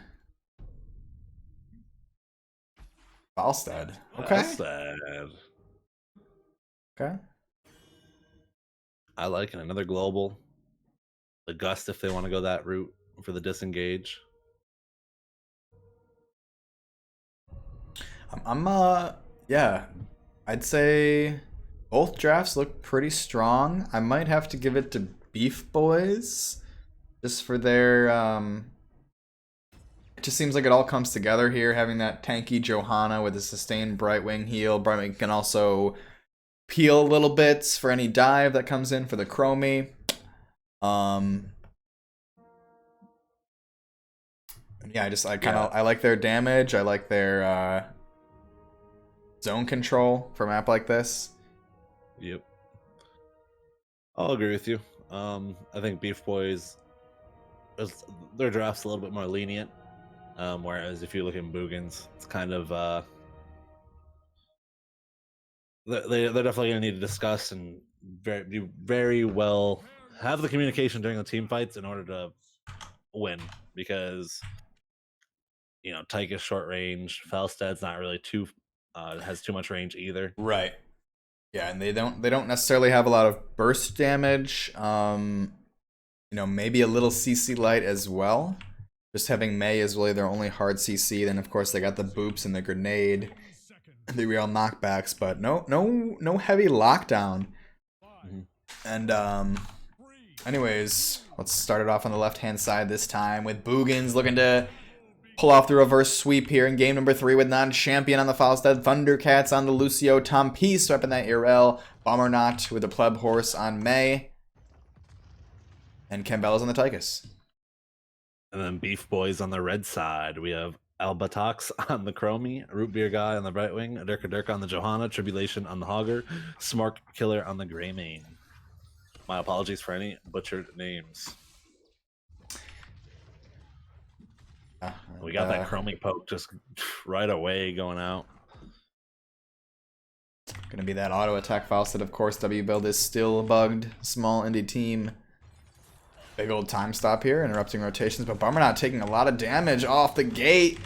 Falstad. Okay. Falstad. Okay. I like it. Another global. The Gust if they want to go that route for the disengage. Yeah, I'd say both drafts look pretty strong. I might have to give it to BeefBois just for their, it just seems like it all comes together here, having that tanky Johanna with a sustained Brightwing heal. Brightwing can also peel little bits for any dive that comes in for the Chromie. Yeah, I like their damage. I like their zone control for a map like this. Yep. I'll agree with you. I think BeefBois, their draft's a little bit more lenient. Whereas if you look at Boogans, it's kind of they're definitely gonna need to discuss and do very well, have the communication during the team fights in order to win, because you know Tychus short range, Falstad's not really too has too much range either. Right. Yeah, and they don't necessarily have a lot of burst damage. You know, maybe a little CC light as well. Just having Mei is really their only hard CC. Then of course they got the boops and the grenade, the real knockbacks, but no heavy lockdown. Mm-hmm. And anyways, let's start it off on the left-hand side this time with Boogans looking to pull off the reverse sweep here in game number 3 with non-champion on the Falstad, Thundercats on the Lucio, Tom Peace repping that Urel, Bombernaut with the Pleb Horse on Mei, and Cambella's on the Tychus. And then BeefBois on the red side, we have Albatox on the Chromie, Root Beer Guy on the Brightwing, Dirk on the Johanna, Tribulation on the Hogger, Smart Killer on the Greymane. My apologies for any butchered names. We got that Chromie poke just right away going out. Gonna be that auto attack Falstad, of course. W build is still bugged. Small indie team. Big old time stop here, interrupting rotations, but Bombernaut taking a lot of damage off the gate.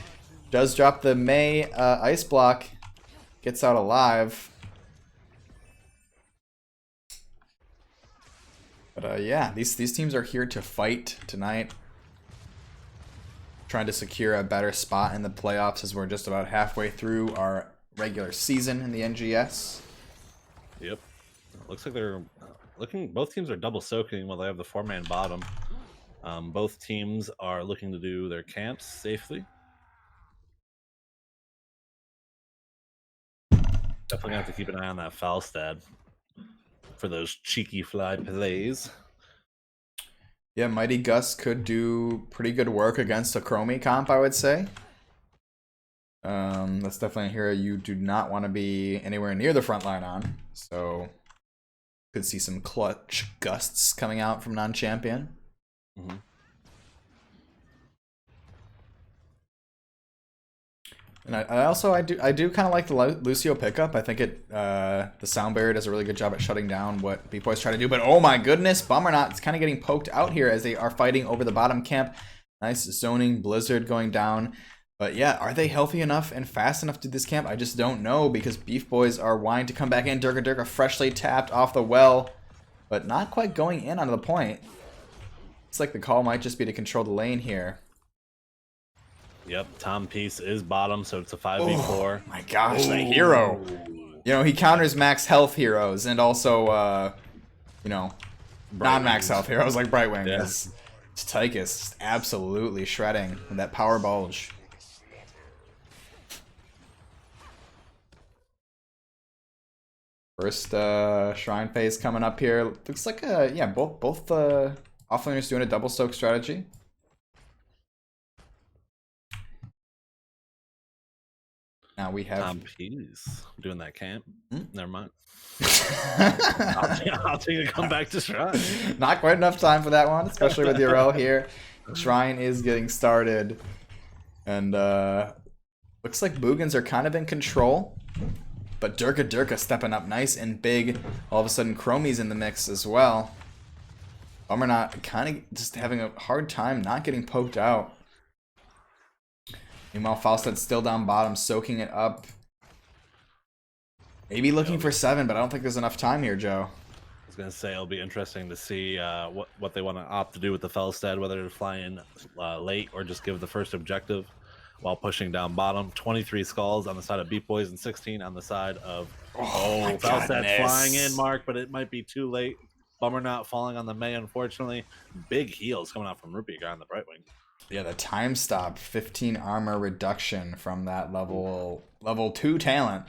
Does drop the Mei ice block. Gets out alive. But yeah, these teams are here to fight tonight. Trying to secure a better spot in the playoffs as we're just about halfway through our regular season in the NGS. Yep. Looks like they're both teams are double soaking while they have the 4-man bottom. Both teams are looking to do their camps safely. Definitely gonna have to keep an eye on that Falstad for those cheeky fly plays. Yeah, Mighty Gus could do pretty good work against a Chromie comp, I would say. That's definitely a hero you do not want to be anywhere near the front line on. So could see some clutch gusts coming out from non-champion. Mm-hmm. And I do kind of like the Lucio pickup. I think the sound barrier does a really good job at shutting down what BeefBois try to do. But oh my goodness, Bummer It's kind of getting poked out here as they are fighting over the bottom camp. Nice zoning Blizzard going down. But yeah, are they healthy enough and fast enough to do this camp? I just don't know because BeefBois are wanting to come back in. Durka freshly tapped off the well, but not quite going in onto the point. It's like the call might just be to control the lane here. Yep, Tom Peace is bottom, so it's a 5v4. Oh my gosh, the hero. You know, he counters max health heroes and also, you know, non-max health heroes like Brightwing. Yeah. Tychus just absolutely shredding with that power bulge. First shrine phase coming up here. Looks like yeah, both offlaners doing a double soak strategy. Now we have Tom Peace doing that camp. Never mind. I'll I'll take you to come back to Shrine. Not quite enough time for that one, especially with Urel here. Shrine is getting started. And looks like Boogans are kind of in control. But Durka stepping up nice and big. All of a sudden Chromie's in the mix as well. Bummer not kind of just having a hard time not getting poked out. Meanwhile, Falstad's still down bottom, soaking it up. Maybe looking for 7, but I don't think there's enough time here, Joe. I was going to say it'll be interesting to see what they want to opt to do with the Felstead, whether to fly in late or just give the first objective while pushing down bottom. 23 skulls on the side of BeefBois and 16 on the side of Felstead flying in, Mark, but it might be too late. Bummer not falling on the May, unfortunately. Big heals coming out from Rupee guy on the Brightwing. Yeah, the time stop, 15 armor reduction from that level 2 talent.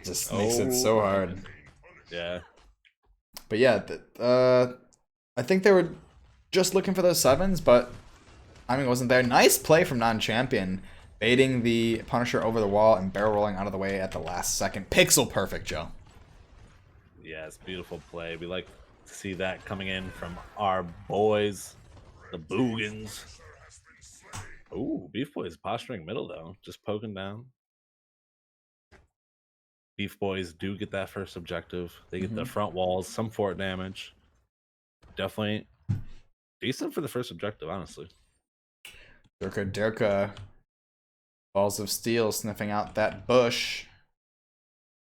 Just makes it so hard. Yeah. But yeah, I think they were just looking for those 7s, but timing wasn't there. Nice play from non-champion, baiting the Punisher over the wall and barrel rolling out of the way at the last second. Pixel perfect, Joe. Yes, beautiful play. We like to see that coming in from our boys, the Boogans. Ooh, BeefBois posturing middle though, just poking down. BeefBois do get that first objective. They get the front walls, some fort damage. Definitely decent for the first objective, honestly. Durka. Balls of steel sniffing out that bush.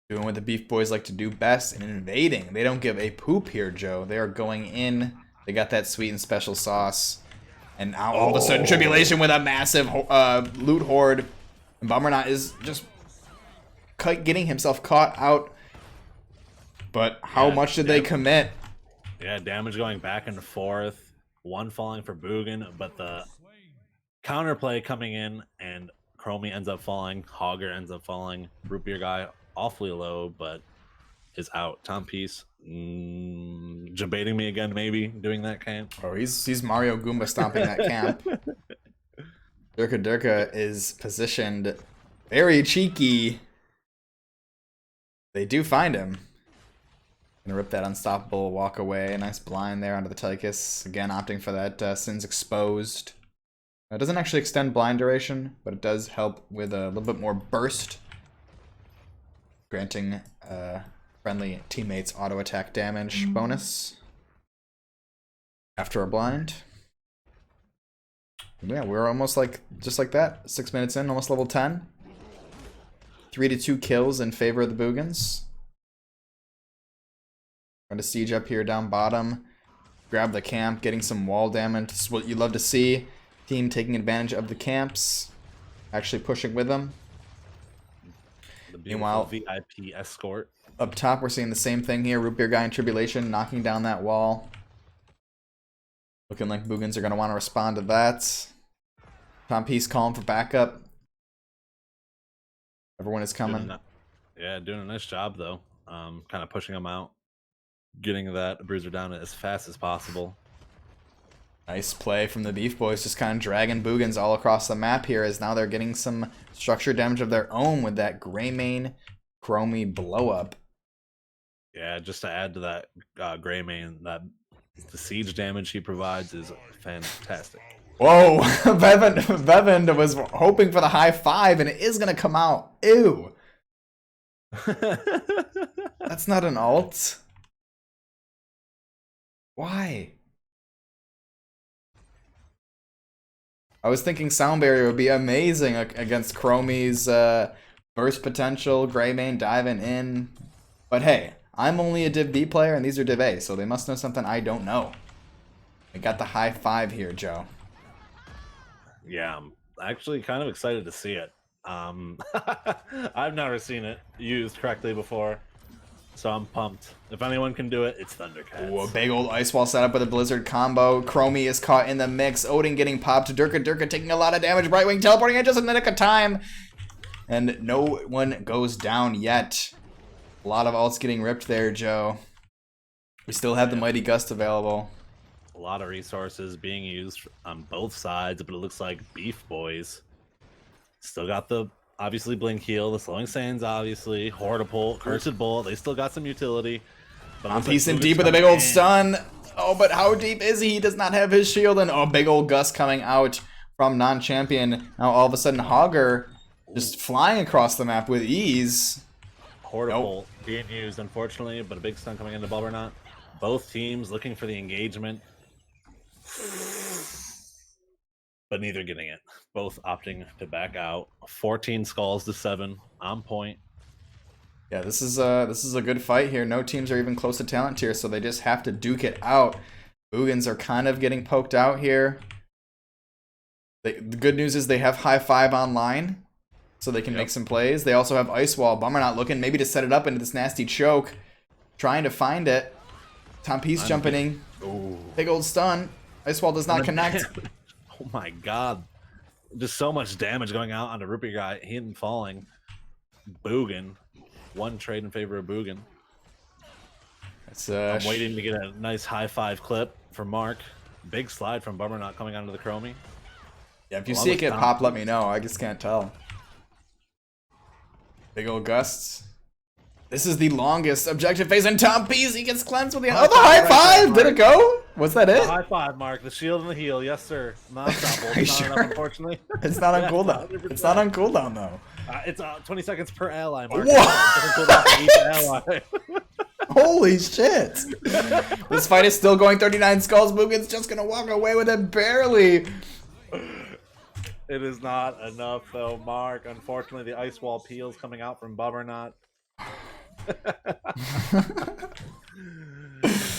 Doing what the BeefBois like to do best and invading. They don't give a poop here, Joe. They are going in. They got that sweet and special sauce. And now all of a sudden, Tribulation with a massive loot horde. And Bummernot is just getting himself caught out. But how much did they commit? Yeah, damage going back and forth. One falling for Boogan, but the counterplay coming in, and Chromie ends up falling. Hogger ends up falling. Root Beer guy awfully low, but is out. Tom Peace debating me again, maybe doing that camp. Oh, he's Mario Goomba stomping that camp. Durka is positioned very cheeky. They do find him. Gonna rip that unstoppable walk away. Nice blind there onto the Tychus. Again, opting for that Sin's Exposed. It doesn't actually extend blind duration, but it does help with a little bit more burst, granting friendly teammates auto attack damage bonus after a blind. Yeah, we're almost like just like that. 6 minutes in, almost level 10. 3-2 kills in favor of the Boogans. Trying to siege up here down bottom. Grab the camp, getting some wall damage. This is what you love to see. Team taking advantage of the camps, actually pushing with them. Meanwhile, VIP escort. Up top, we're seeing the same thing here. Root Beer guy in Tribulation knocking down that wall. Looking like Boogans are going to want to respond to that. Tom Peace calling for backup. Everyone is coming. Doing a nice job though. Kind of pushing them out, getting that bruiser down as fast as possible. Nice play from the BeefBois, just kind of dragging Boogans all across the map here, as now they're getting some structure damage of their own with that Greymane Chromie blow up. Yeah, just to add to that Greymane, that the siege damage he provides is fantastic. Whoa, Bevan was hoping for the high five, and it is gonna come out. Ew. That's not an alt. Why? I was thinking Sound Barrier would be amazing against Chromie's burst potential, Greymane diving in. But hey, I'm only a Div B player, and these are Div A, so they must know something I don't know. I got the high five here, Joe. Yeah, I'm actually kind of excited to see it. I've never seen it used correctly before, so I'm pumped. If anyone can do it, it's Thundercats. Ooh, a big old ice wall setup with a Blizzard combo. Chromie is caught in the mix. Odin getting popped. Durka taking a lot of damage. Brightwing teleporting in just in the nick of time. And no one goes down yet. A lot of alts getting ripped there, Joe. We still have the Mighty Gust available. A lot of resources being used on both sides, but it looks like BeefBois still got the, obviously, Blink Heal, the Slowing Sands, obviously, Hortipole, Cursed Bolt, they still got some utility. But I'm piecing deep with a big old stun. Oh, but how deep is he? He does not have his shield, and oh, big old gust coming out from non-champion. Now all of a sudden, Hogger just flying across the map with ease. Hortipole being used, unfortunately, but a big stun coming into Bubbernut. Both teams looking for the engagement, but neither getting it. Both opting to back out. 14 skulls to 7 on point. Yeah, this is a good fight here. No teams are even close to talent tier, so they just have to duke it out. Boogans are kind of getting poked out here. The good news is they have high five online, so they can make some plays. They also have Ice Wall. Bummer not looking maybe to set it up into this nasty choke. Trying to find it. Tom Peace jumping in. Ooh. Big old stun. Ice Wall does not connect. Oh my god. Just so much damage going out on the Rupee guy. He isn't falling. Boogan. One trade in favor of Boogan. I'm waiting to get a nice high five clip from Mark. Big slide from Bummer not coming onto the Chromie. Yeah, if you see it get popped, let me know. I just can't tell. Big old gusts. This is the longest objective phase, and Tom Pease, he gets cleansed with the high five! Did it go? Was that it? The high five, Mark. The shield and the heal. Yes, sir. Not stoppable. Are you sure? Unfortunately. It's not on cooldown. It's not on cooldown, though. It's 20 seconds per ally, Mark. What? Holy shit! This fight is still going 39 skulls. Boogans just gonna walk away with it barely. It is not enough, though, Mark. Unfortunately, the ice wall peels coming out from Bubbernut.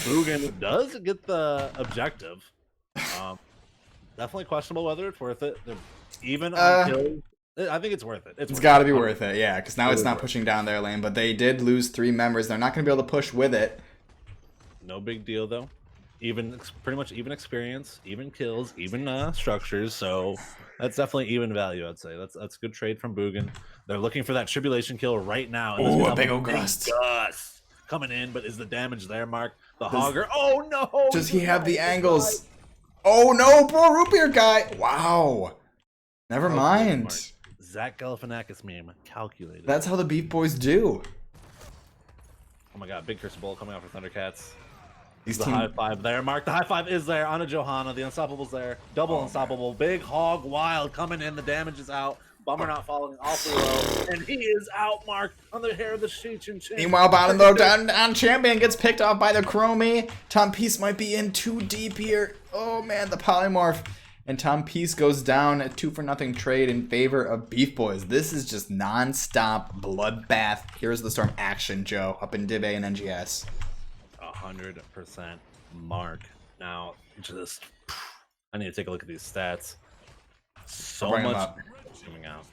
Boogan does get the objective. Definitely questionable whether it's worth it. Even on kills, I think it's worth it. It's got to be worth it, yeah, because now it's not pushing down their lane, but they did lose 3 members. They're not going to be able to push with it. No big deal, though. Pretty much even experience, even kills, even structures. So that's definitely even value, I'd say. That's a good trade from Boogan. They're looking for that tribulation kill right now. Oh, a big old gust coming in, but is the damage there, Mark? The Hogger. Oh no! Does he have the angles? Oh no, poor root beer guy. Wow. Never mind. Zach Galifianakis meme calculated. That's how the BeefBois do. Oh my god, big Curse Bolt coming out for Thundercats. The high five there, Mark. The high five is there on a Johanna. The Unstoppable's there. Double Unstoppable. Man. Big Hog Wild coming in. The damage is out. Bummer not falling awfully low. And he is out, Mark, on the hair of the Cheech and Chin. Meanwhile, bottom though, down on champion gets picked off by the Chromie. Tom Peace might be in too deep here. Oh man, the polymorph. And Tom Peace goes down a 2-for-0 trade in favor of BeefBois. This is just non-stop bloodbath. Here's the Storm action, Joe, up in Div A and NGS. 100% Mark. Now, just I need to take a look at these stats. So much coming out.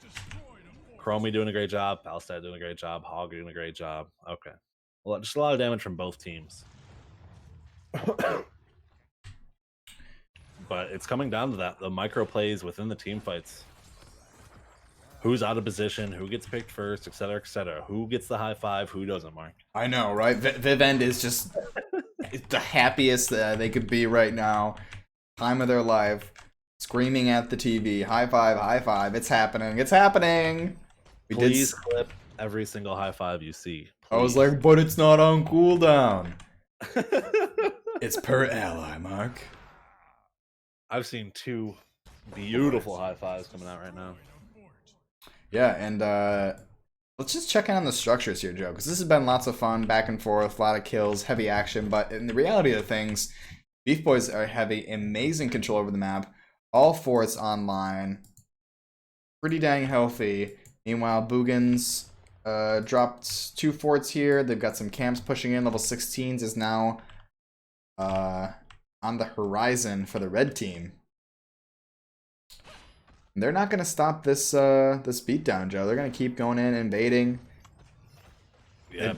Chromie doing a great job. Palstad doing a great job. Hog doing a great job. Okay. Well, just a lot of damage from both teams. But it's coming down to that. The micro plays within the team fights. Who's out of position? Who gets picked first? Etc. Etc. Who gets the high five? Who doesn't, Mark? I know, right? Vivend is just the happiest they could be right now. Time of their life. Screaming at the TV. High five, high five. It's happening. It's happening. Please clip every single high five you see. Please. I was like, but it's not on cooldown. It's per ally, Mark. I've seen 2 Beautiful high fives coming out right now. Yeah, and let's just check in on the structures here, Joe, because this has been lots of fun, back and forth, a lot of kills, heavy action. But in the reality of things, BeefBois are having amazing control over the map. All forts online, pretty dang healthy. Meanwhile, Boogans dropped 2 forts here. They've got some camps pushing in. Level 16s is now on the horizon for the red team. They're not going to stop this this beatdown, Joe. They're going to keep going in, invading. Yeah,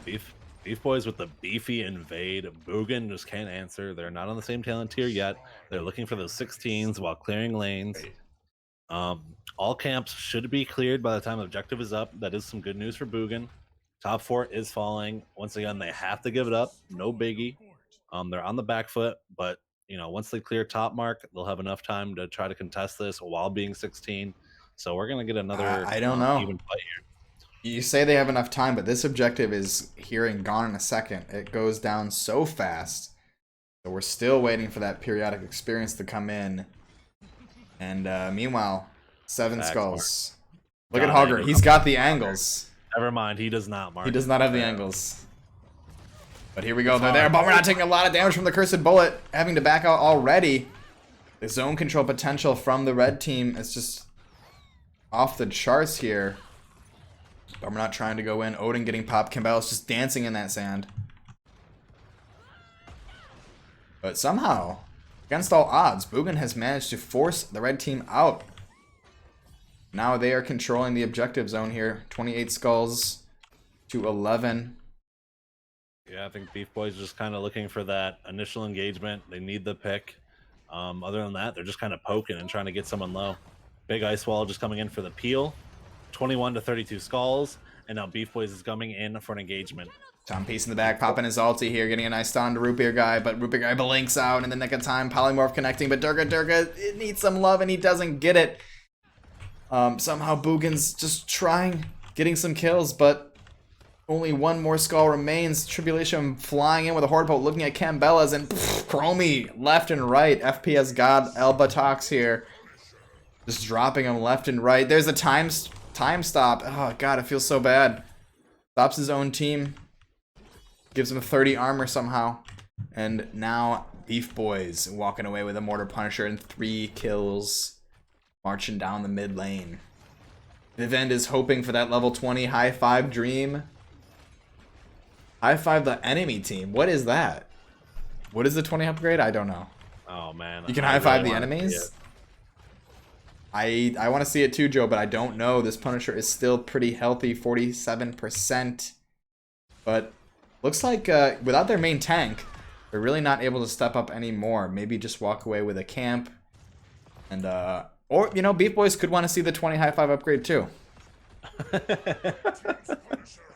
BeefBois with the beefy invade. Boogan just can't answer. They're not on the same talent tier yet. They're looking for those 16s while clearing lanes. All camps should be cleared by the time objective is up. That is some good news for Boogan. Top 4 is falling. Once again, they have to give it up. No biggie. They're on the back foot, but you know, once they clear top mark, they'll have enough time to try to contest this while being 16. So we're gonna get another I don't know. even fight here. You say they have enough time, but this objective is here and gone in a second. It goes down so fast. So we're still waiting for that periodic experience to come in. And meanwhile, 7 skulls. Look at Hogger. He's got the angles. Never mind. He does not, Mark. He does not have the angles. But here we go. They're there, but we're not taking a lot of damage from the Cursed Bullet. Having to back out already. The zone control potential from the red team is just off the charts here. But we're not trying to go in. Odin getting popped. Campbell's just dancing in that sand. But somehow, against all odds, Boogan has managed to force the red team out. Now they are controlling the objective zone here. 28 skulls to 11. Yeah, I think BeefBois just kind of looking for that initial engagement. They need the pick. Other than that, they're just kind of poking and trying to get someone low. Big Ice Wall just coming in for the peel. 21 to 32 skulls. And now BeefBois is coming in for an engagement. Tom Peace in the back, popping his ulti here, getting a nice stun to Root Beer Guy, but Root Beer Guy blinks out in the nick of time. Polymorph connecting, but Durga it needs some love and he doesn't get it. Somehow Boogan's just trying, getting some kills, but only one more skull remains. Tribulation flying in with a Horde Bolt, looking at Cambella's, and Chromie left and right. FPS God Elbatox here. Just dropping him left and right. There's a time stop. Oh, God, it feels so bad. Stops his own team. Gives him 30 armor somehow. And now BeefBois walking away with a Mortar Punisher and 3 kills. Marching down the mid lane. Vivend is hoping for that level 20 high 5 dream. High 5 the enemy team. What is that? What is the 20 upgrade? I don't know. Oh man. You can high 5 the enemies? I want to see it too, Joe, but I don't know. This Punisher is still pretty healthy, 47%. But looks like without their main tank, they're really not able to step up anymore. Maybe just walk away with a camp. And or, you know, BeefBois could want to see the 20 high 5 upgrade too.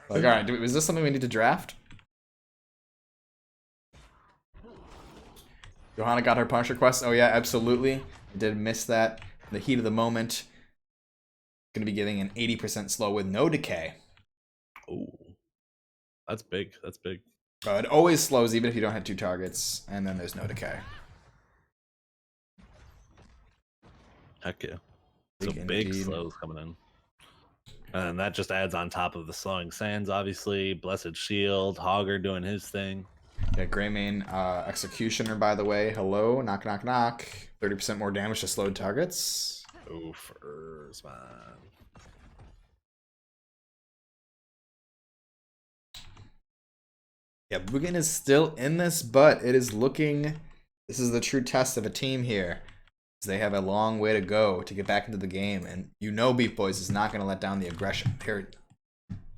Like, alright, is this something we need to draft? Johanna got her Punisher quest. Oh yeah, absolutely. I did miss that. In the heat of the moment. Gonna be giving an 80% slow with no decay. Ooh. That's big. That's big. It always slows even if you don't have 2 targets. And then there's no decay. Heck yeah. So big slows coming in. And that just adds on top of the slowing sands, obviously. Blessed Shield, Hogger doing his thing. Yeah, Greymane Executioner, by the way. Hello, knock, knock, knock. 30% more damage to slowed targets. Oofers, man. Yeah, Boogan is still in this, but it is looking... This is the true test of a team here. They have a long way to go to get back into the game, and you know BeefBois is not going to let down the aggression.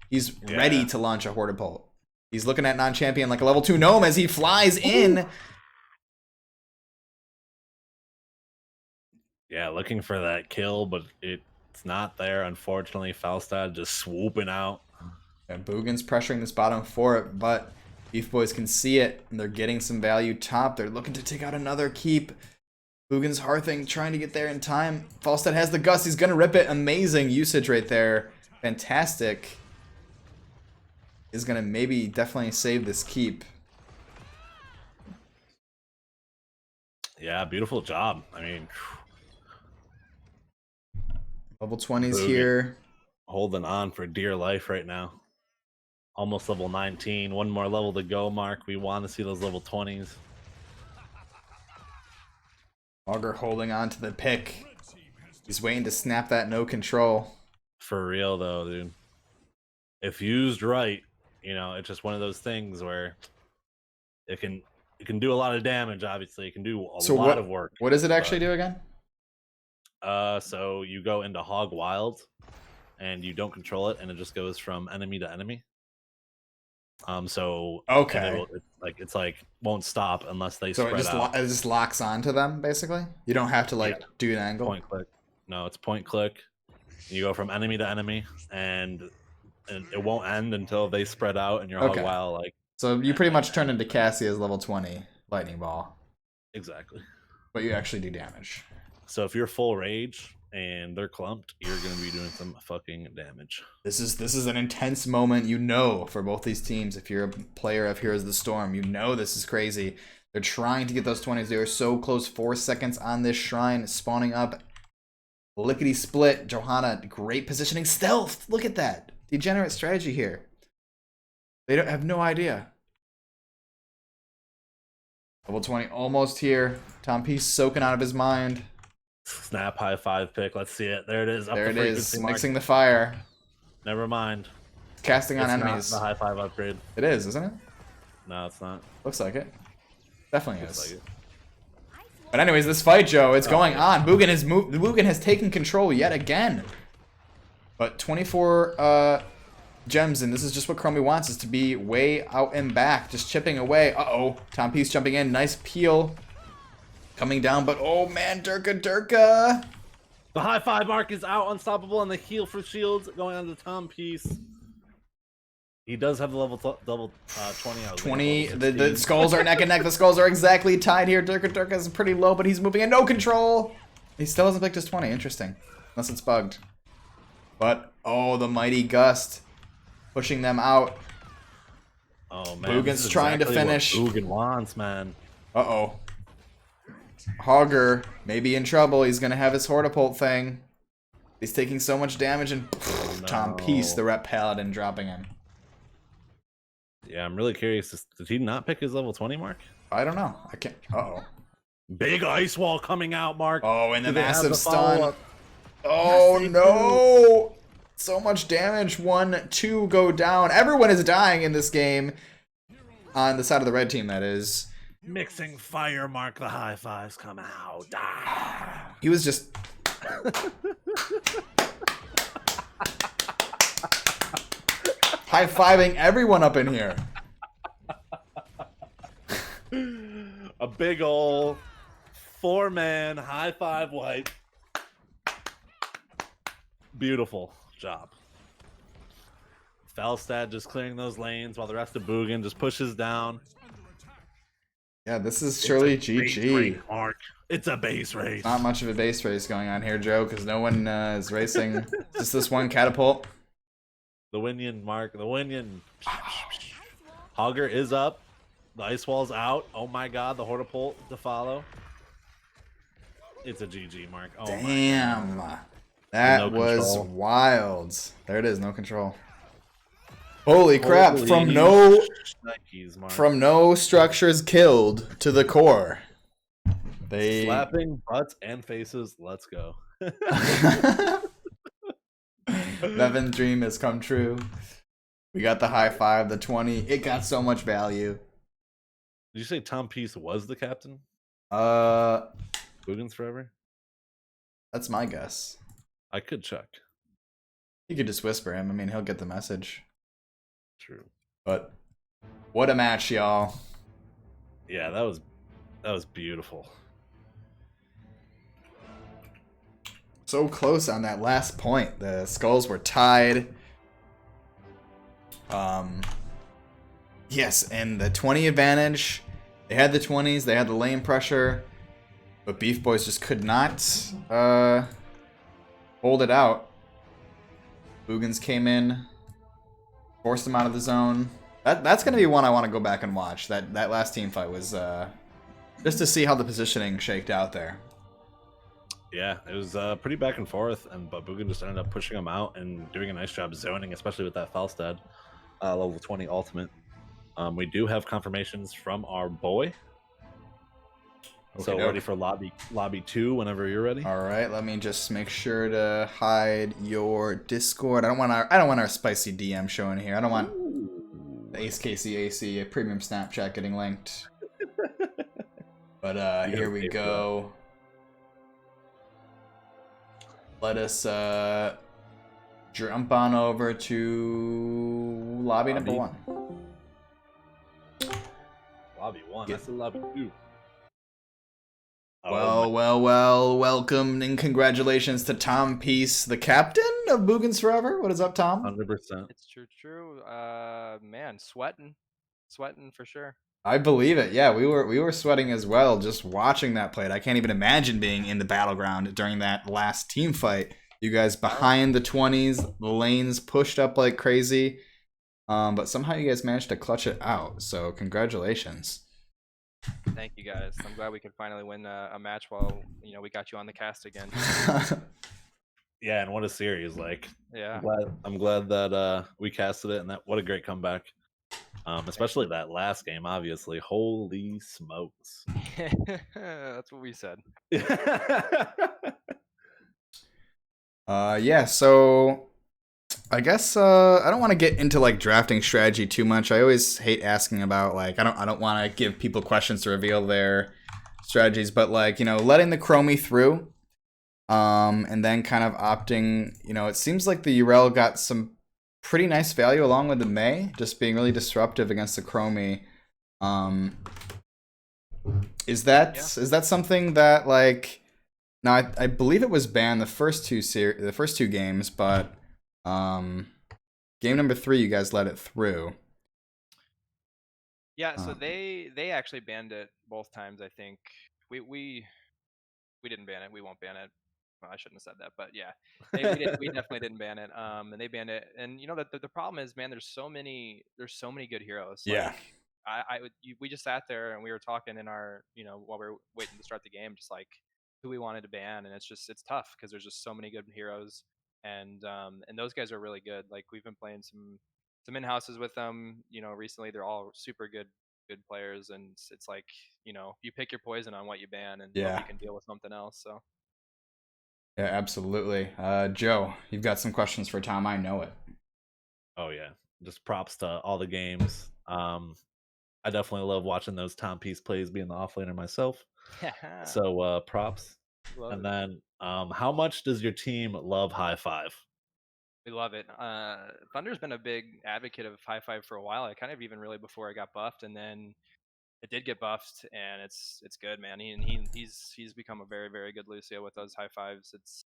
He's ready to launch a Horde Bolt. He's looking at non-champion like a level 2 gnome as he flies in. Yeah, looking for that kill, but it's not there, unfortunately. Falstad just swooping out. And Boogan's pressuring this bottom for it, but BeefBois can see it, and they're getting some value top. They're looking to take out another keep. Boogan's Hearthing trying to get there in time. Falstad has the gust. He's going to rip it. Amazing usage right there. Fantastic. Is going to maybe definitely save this keep. Yeah, beautiful job. I mean, Level 20s Boogan. here. Holding on for dear life right now. Almost level 19. One more level to go, Mark. We want to see those level 20s. Augur holding on to the pick. He's waiting to snap that no control. For real, though, dude. If used right, it's just one of those things where it can do a lot of damage, obviously. It can do a lot of work. What does it actually do again? So you go into Hog Wild, and you don't control it, and it just goes from enemy to enemy. So okay, it's won't stop unless they so spread out. It just locks onto them basically. You don't have to do an angle. Point click. No, it's point click. You go from enemy to enemy, and it won't end until they spread out, and your Hog Wild So you pretty much turn into Cassia's level 20 lightning ball. Exactly. But you actually do damage. So if you're full rage and they're clumped, you're gonna be doing some fucking damage. This is an intense moment, for both these teams. If you're a player of Heroes of the Storm, this is crazy. They're trying to get those 20s. They were so close. 4 seconds on this shrine, spawning up. Lickety split. Johanna, great positioning. Stealth. Look at that. Degenerate strategy here. They don't have no idea. Level 20 almost here. Tom Peace soaking out of his mind. Snap high 5 pick. Let's see it. There it is. There it is. Mixing the fire. Never mind. Casting on enemies. It's not the high 5 upgrade. It is, isn't it? No, it's not. Looks like it. Definitely Looks is. like it. But anyways, this fight, Joe, it's going on. Boogan has taken control yet again. But 24 gems, and this is just what Chromie wants, is to be way out and back, just chipping away. Uh-oh. Tom Peace jumping in. Nice peel. Coming down, but oh man, Durka. The high 5 mark is out, unstoppable, and the heal for shields going on to Tom Peace. He does have the level 20. 20. The skulls are neck and neck. The skulls are exactly tied here. Durka is pretty low, but he's moving in no control. He still hasn't picked his 20. Interesting. Unless it's bugged. But, oh, the mighty gust. Pushing them out. Oh, man. Boogans trying to finish. What Boogan wants, man. Uh-oh. Hogger may be in trouble. He's going to have his Hortapult thing. He's taking so much damage, and Tom Peace, the Rep Paladin, dropping him. Yeah, I'm really curious. Did he not pick his level 20 mark? I don't know. I can't. Uh-oh. Big ice wall coming out, Mark. Oh, and the massive stun. Oh, no. So much damage. 1, 2 go down. Everyone is dying in this game. On the side of the red team, that is. Mixing fire, Mark. The high 5s come out. Ah. He was just... high-fiving everyone up in here. A big ol' 4-man high 5 wipe. Beautiful job. Felstad just clearing those lanes while the rest of Boogan just pushes down. Yeah, this is surely GG. Mark. It's a base race. Not much of a base race going on here, Joe, because no one is racing. Just this one catapult. The Winion, Mark. The Winion. Hogger is up. The ice wall's out. Oh my god, the Hortapult to follow. It's a GG, Mark. Oh damn. My that was wild. There it is, no control. Holy crap, from no structures killed to the core. They slapping butts and faces. Let's go. Levin's dream has come true. We got the high 5, the 20. It got so much value. Did you say Tom Peace was the captain? Boogans forever? That's my guess. I could check. You could just whisper him. I mean, he'll get the message. True. But what a match, y'all. Yeah, that was beautiful. So close on that last point. The skulls were tied. Yes, and the 20 advantage. They had the 20s, they had the lane pressure, but BeefBois just could not hold it out. Boogans came in, forced him out of the zone. That's gonna be one I want to go back and watch. That last team fight was just to see how the positioning shaked out there. Yeah, it was pretty back and forth, but Boogans just ended up pushing him out and doing a nice job zoning, especially with that Falstad level 20 ultimate. We do have confirmations from our boy. So ready for lobby 2 whenever you're ready. All right, let me just make sure to hide your Discord. I don't want our spicy DM showing here. I don't want the Ace KCAC a premium Snapchat getting linked. But here we go. Let us jump on over to lobby number 1. Lobby 1. That's the lobby 2. Well, welcome and congratulations to Tom Peace, the captain of Boogans Forever. What is up, Tom? 100%. It's true. Man, sweating for sure. I believe it. Yeah, we were sweating as well just watching that play. I can't even imagine being in the battleground during that last team fight. You guys behind the 20s, the lanes pushed up like crazy. But somehow you guys managed to clutch it out. So congratulations. Thank you guys. I'm glad we could finally win a match while we got you on the cast again. Yeah, and what a series! Like, yeah, I'm glad that we casted it, and what a great comeback. Especially that last game, obviously. Holy smokes! That's what we said. Yeah. So I guess I don't want to get into like drafting strategy too much. I always hate asking about like I don't want to give people questions to reveal their strategies, but like letting the Chromie through, and then kind of opting. It seems like the Urel got some pretty nice value along with the May, just being really disruptive against the Chromie. Is that something that like? Now I believe it was banned the first two games, but. Game number 3, you guys let it through. Yeah, so they actually banned it both times. I think we didn't ban it. We won't ban it. Well, I shouldn't have said that, but yeah, we definitely didn't ban it. And they banned it. And the problem is, man, there's so many good heroes. Yeah. Like, we just sat there and we were talking in our while we were waiting to start the game, just like who we wanted to ban, and it's tough because there's just so many good heroes. And those guys are really good. Like we've been playing some in-houses with them, recently. They're all super good players, and it's like, you pick your poison on what you ban, and hope you can deal with something else. So yeah, absolutely. Joe, you've got some questions for Tom. I know it. Oh yeah, just props to all the games. I definitely love watching those Tom Peace plays being the offlaner myself. So props. And then how much does your team love High Five? We love it. Thunder's been a big advocate of High Five for a while. I kind of even really before I got buffed, and then it did get buffed, and it's good, man. He's become a very, very good Lucio with those High Fives. It's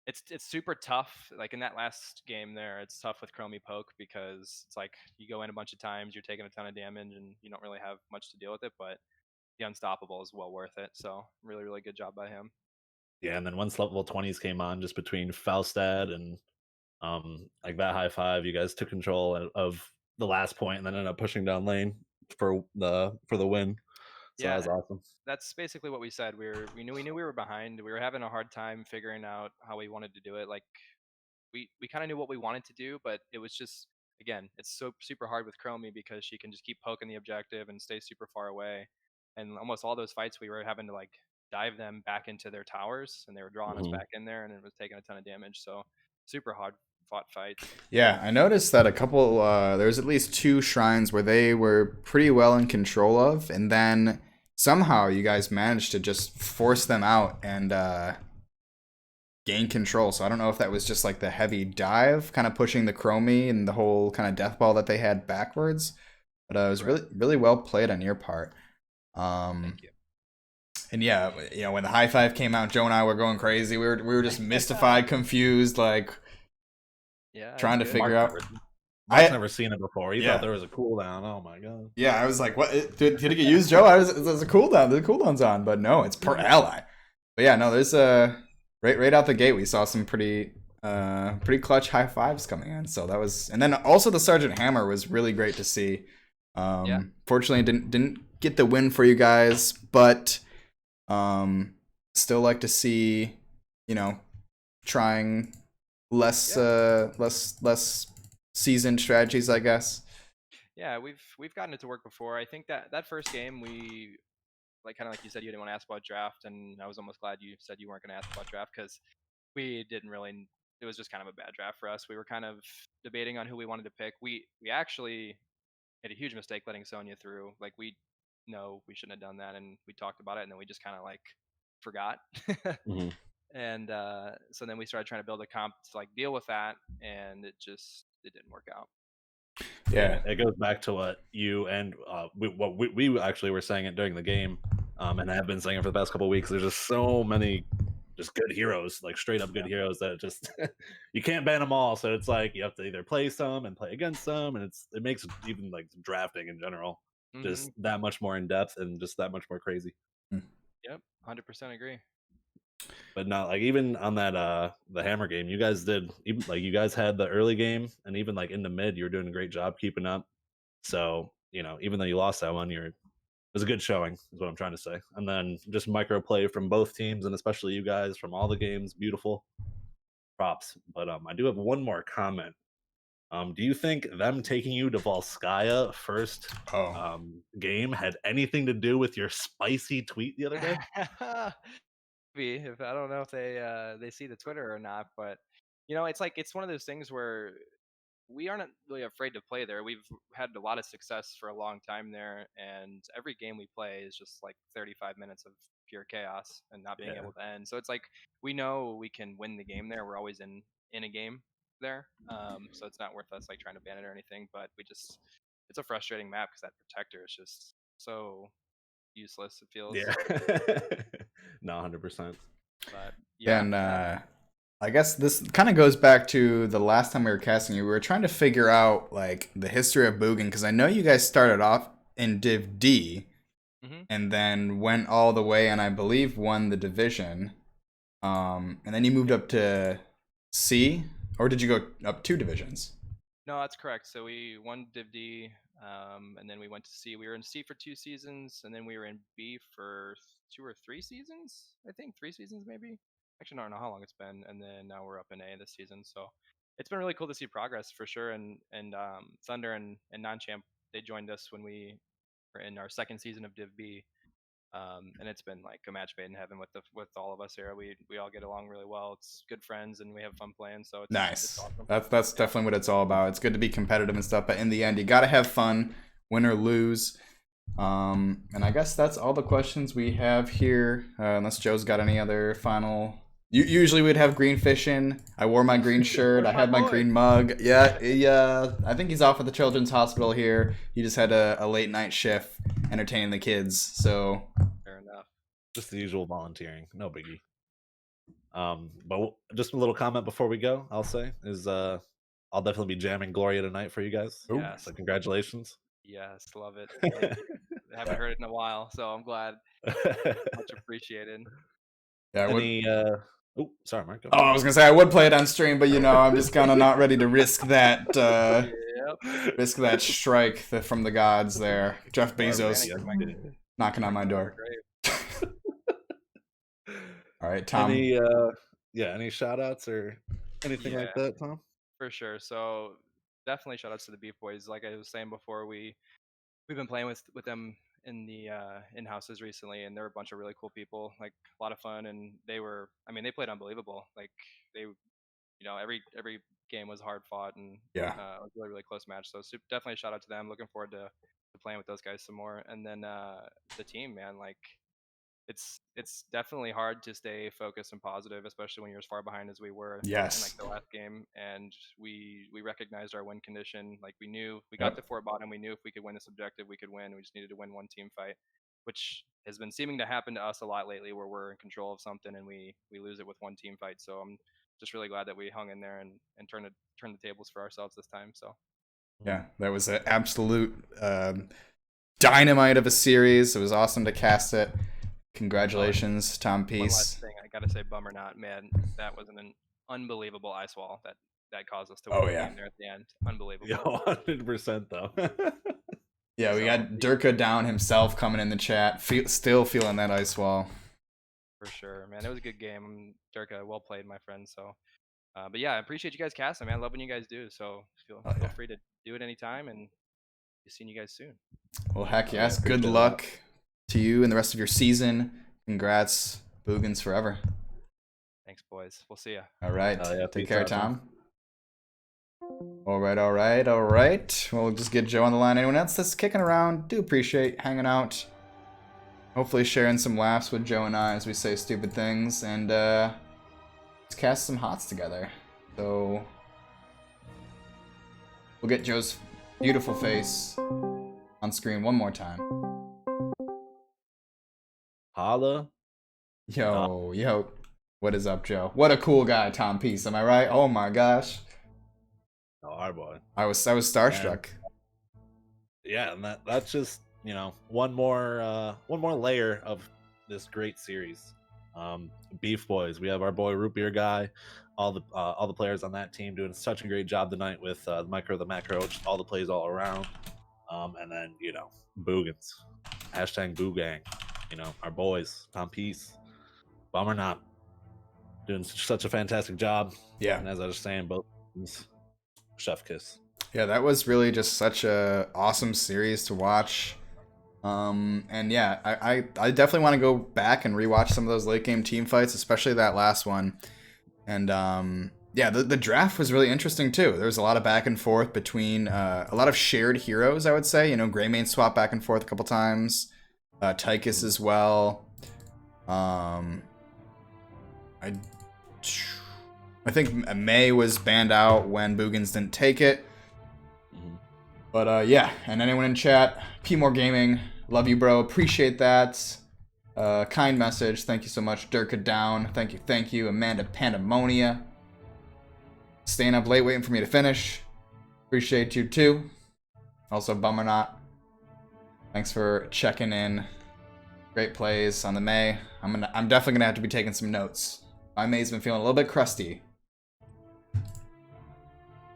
it's super tough. Like in that last game there, it's tough with Chromie Poke because it's like you go in a bunch of times, you're taking a ton of damage, and you don't really have much to deal with it. But the Unstoppable is well worth it. So really, really good job by him. Yeah, and then once level 20s came on, just between Falstad and like that High Five, you guys took control of the last point and then ended up pushing down lane for the win. So that was awesome. That's basically what we said. We knew we were behind. We were having a hard time figuring out how we wanted to do it. Like we kind of knew what we wanted to do, but it was just, again, it's so super hard with Chromie because she can just keep poking the objective and stay super far away. And almost all those fights we were having to like dive them back into their towers, and they were drawing us back in there, and it was taking a ton of damage. So super hard fought fight. Yeah, I noticed that a couple there was at least 2 shrines where they were pretty well in control of, and then somehow you guys managed to just force them out and gain control. So I don't know if that was just like the heavy dive kind of pushing the Chromie and the whole kind of death ball that they had backwards, but it was really, really well played on your part. Thank you. And yeah, when the High Five came out, Joe and I were going crazy. We were just mystified, confused, like trying to figure out. I've never seen it before. He thought there was a cooldown. Oh my god. Yeah, I was like, what? Did it get used, Joe? There's a cooldown. The cooldown's on, but no, it's per ally. But yeah, no, there's right out the gate we saw some pretty clutch High Fives coming in. So that was, and then also the Sergeant Hammer was really great to see. Fortunately, didn't get the win for you guys, but still like to see, trying less seasoned strategies, I guess. Yeah, we've gotten it to work before. I think that first game we like kind of like you said you didn't want to ask about draft, and I was almost glad you said you weren't going to ask about draft because we didn't really. It was just kind of a bad draft for us. We were kind of debating on who we wanted to pick. We actually made a huge mistake letting Sonya through. Like we know we shouldn't have done that, and we talked about it, and then we just kind of like forgot. Mhm. And so then we started trying to build a comp to like deal with that, and it didn't work out. Yeah. It goes back to what you and we actually were saying it during the game, and I have been saying it for the past couple of weeks. There's just so many just good heroes, like straight up good heroes that just you can't ban them all. So it's like you have to either play some and play against some, and it makes even like drafting in general just that much more in depth and just that much more crazy. Yep, 100% agree. But not like even on that the hammer game, you guys did even like you guys had the early game and even like in the mid, you were doing a great job keeping up. So, even though you lost that one, it was a good showing, is what I'm trying to say. And then just micro play from both teams and especially you guys from all the games, beautiful. Props. But I do have one more comment. Do you think them taking you to Volskaya first Oh. game had anything to do with your spicy tweet the other day? Maybe if I don't know if they see the Twitter or not, but it's one of those things where we aren't really afraid to play there. We've had a lot of success for a long time there, and every game we play is just like 35 minutes of pure chaos and not being Yeah. able to end. So it's like we know we can win the game there. We're always in a game there, so it's not worth us like trying to ban it or anything. But it's a frustrating map because that protector is just so useless. It feels. Yeah. No, 100%. But yeah, And I guess this kind of goes back to the last time we were casting you. We were trying to figure out like the history of Boogan because I know you guys started off in Div D and then went all the way and I believe won the division. And then you moved up to C, or did you go up 2 divisions? no, that's correct. So we won Div D, and then we went to C. We were in C for 2 seasons, and then we were in B for 2 or 3 seasons. I think 3 seasons maybe. Actually, I don't know how long it's been. And then now we're up in A this season. So it's been really cool to see progress for sure. And Thunder and Non-Champ, they joined us when we were in our second season of Div B. And it's been like a match made in heaven with all of us here. We all get along really well. It's good friends and we have fun playing. So it's Nice. awesome. That's definitely what it's all about. It's good to be competitive and stuff, but in the end, you gotta have fun, win or lose. And I guess that's all the questions we have here. Unless Joe's got any other final. Usually we'd have green fishing. I wore my green shirt. I had my green mug. Yeah. I think he's off at the Children's Hospital here. He just had a late night shift entertaining the kids. So Fair enough. Just the usual volunteering, no biggie. But just a little comment before we go, I'll say is I'll definitely be jamming Gloria tonight for you guys. Yeah. So congratulations. Yes, love it. Thank you. I haven't heard it in a while, so I'm glad. Much appreciated. yeah, Any sorry, Mark. Oh, I was gonna say I would play it on stream, but I'm just kind of not ready to risk that. Yep. Risk that strike from the gods there. Jeff Bezos knocking on my door. All right, Tom. Any shout outs or anything like that, Tom? For sure. So definitely shout outs to the BeefBois. Like I was saying before, we've been playing with them in the in-houses recently, and they're a bunch of really cool people, like a lot of fun, and they played unbelievable. Like they every game was hard fought, and it was a really, really close match. So definitely shout out to them. Looking forward to playing with those guys some more. And then the team, man, like it's definitely hard to stay focused and positive, especially when you're as far behind as we were in like the last game. And we recognized our win condition. Like we knew we got to 4 bottom. We knew if we could win this objective, we could win. We just needed to win one team fight, which has been seeming to happen to us a lot lately, where we're in control of something and we lose it with one team fight. So I'm just really glad that we hung in there and turn the tables for ourselves this time. So yeah, that was an absolute dynamite of a series. It was awesome to cast it. Congratulations, Tom Peace. One last thing, I gotta say, bummer not, man. That was an unbelievable ice wall that caused us to win the game there at the end. Unbelievable. Yeah, 100% though. Yeah, we got Durka down himself coming in the chat. Still feeling that ice wall. For sure, man. It was a good game. Durka, well played, my friend. So, but yeah, I appreciate you guys casting, man. I love when you guys do. So feel Oh, feel yeah. free to do it anytime, and be seeing you guys soon. Well, heck Oh, yeah, yes. Good appreciate luck to you and the rest of your season. Congrats, Boogans forever. Thanks, boys. We'll see ya. All right. Oh, yeah, Take peace care, out, Tom. All right, all right, all right. We'll just get Joe on the line. Anyone else that's kicking around? Do appreciate hanging out. Hopefully sharing some laughs with Joe and I as we say stupid things. And let's cast some hots together. So we'll get Joe's beautiful face on screen one more time. Holla. Yo. What is up, Joe? What a cool guy, Tom Peace. Am I right? Oh my gosh. Oh, our boy. I was starstruck. Yeah, and that's just, you know, one more layer of this great series. BeefBois. We have our boy Root Beer Guy, all the players on that team doing such a great job tonight with the micro, the macro, just all the plays all around. And then, you know, Boogans. Hashtag Boogang. You know, our boys, Tom Peace, Bummer Not, doing such a fantastic job. Yeah. And as I was saying, both teams, chef kiss. Yeah, that was really just such a awesome series to watch. And yeah, I definitely want to go back and rewatch some of those late game team fights, especially that last one. And yeah, the draft was really interesting too. There was a lot of back and forth between a lot of shared heroes, I would say. You know, Greymane swapped back and forth a couple times. Tychus as well. I think May was banned out when Boogans didn't take it. But yeah, and anyone in chat, P More Gaming, love you, bro. Appreciate that. Kind message. Thank you so much. Durka Down. Thank you. Amanda Pandemonia. Staying up late waiting for me to finish. Appreciate you too. Also, Bummer Not. Thanks for checking in. Great plays on the May. I'm definitely gonna have to be taking some notes. My May's been feeling a little bit crusty.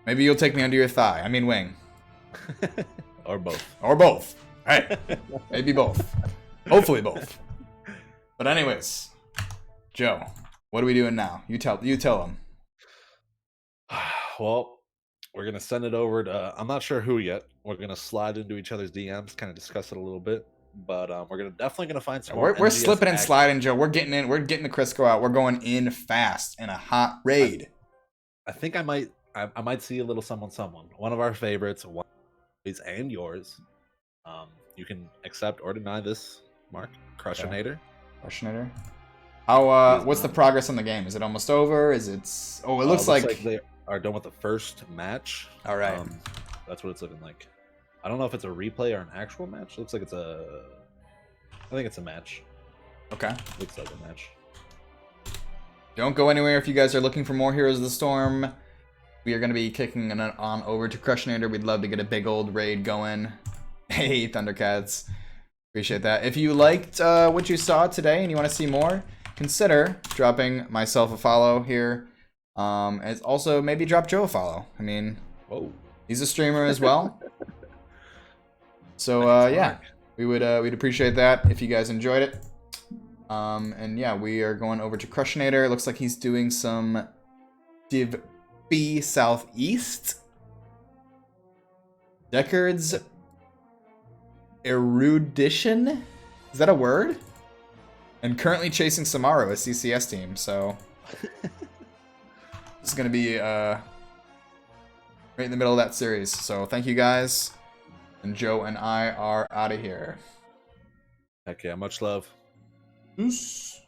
Maybe you'll take me under your thigh. I mean wing. Or both. Or both. Hey, maybe both. Hopefully both. But anyways, Joe, what are we doing now? You tell them. Well, we're gonna send it over to I'm not sure who yet. We're gonna slide into each other's DMs, kind of discuss it a little bit. But we're definitely gonna find some. We're more slipping and action. sliding, Joe. We're getting in. We're getting the Crisco out. We're going in fast in a hot raid. I think I might see a little someone. One of our favorites, and yours. You can accept or deny this, Mark. Crushinator. Crushinator. How? What's the progress on the game? Is it almost over? Is it? Oh, it looks like they are done with the first match. All right. That's what it's looking like. I don't know if it's a replay or an actual match. It looks like I think it's a match. Okay. Looks like a match. Don't go anywhere if you guys are looking for more Heroes of the Storm. We are going to be kicking it on over to Crushinator. We'd love to get a big old raid going. Hey, Thundercats. Appreciate that. If you liked what you saw today and you want to see more, consider dropping myself a follow here. And also maybe drop Joe a follow. I mean, whoa, he's a streamer as well. So yeah, we'd appreciate that if you guys enjoyed it. And yeah, we are going over to Crushinator. It looks like he's doing some Div B Southeast. Deckard's Erudition? Is that a word? And currently chasing Samaro, a CCS team, so this is going to be right in the middle of that series. So thank you guys, and Joe and I are out of here. Heck yeah, much love. Peace.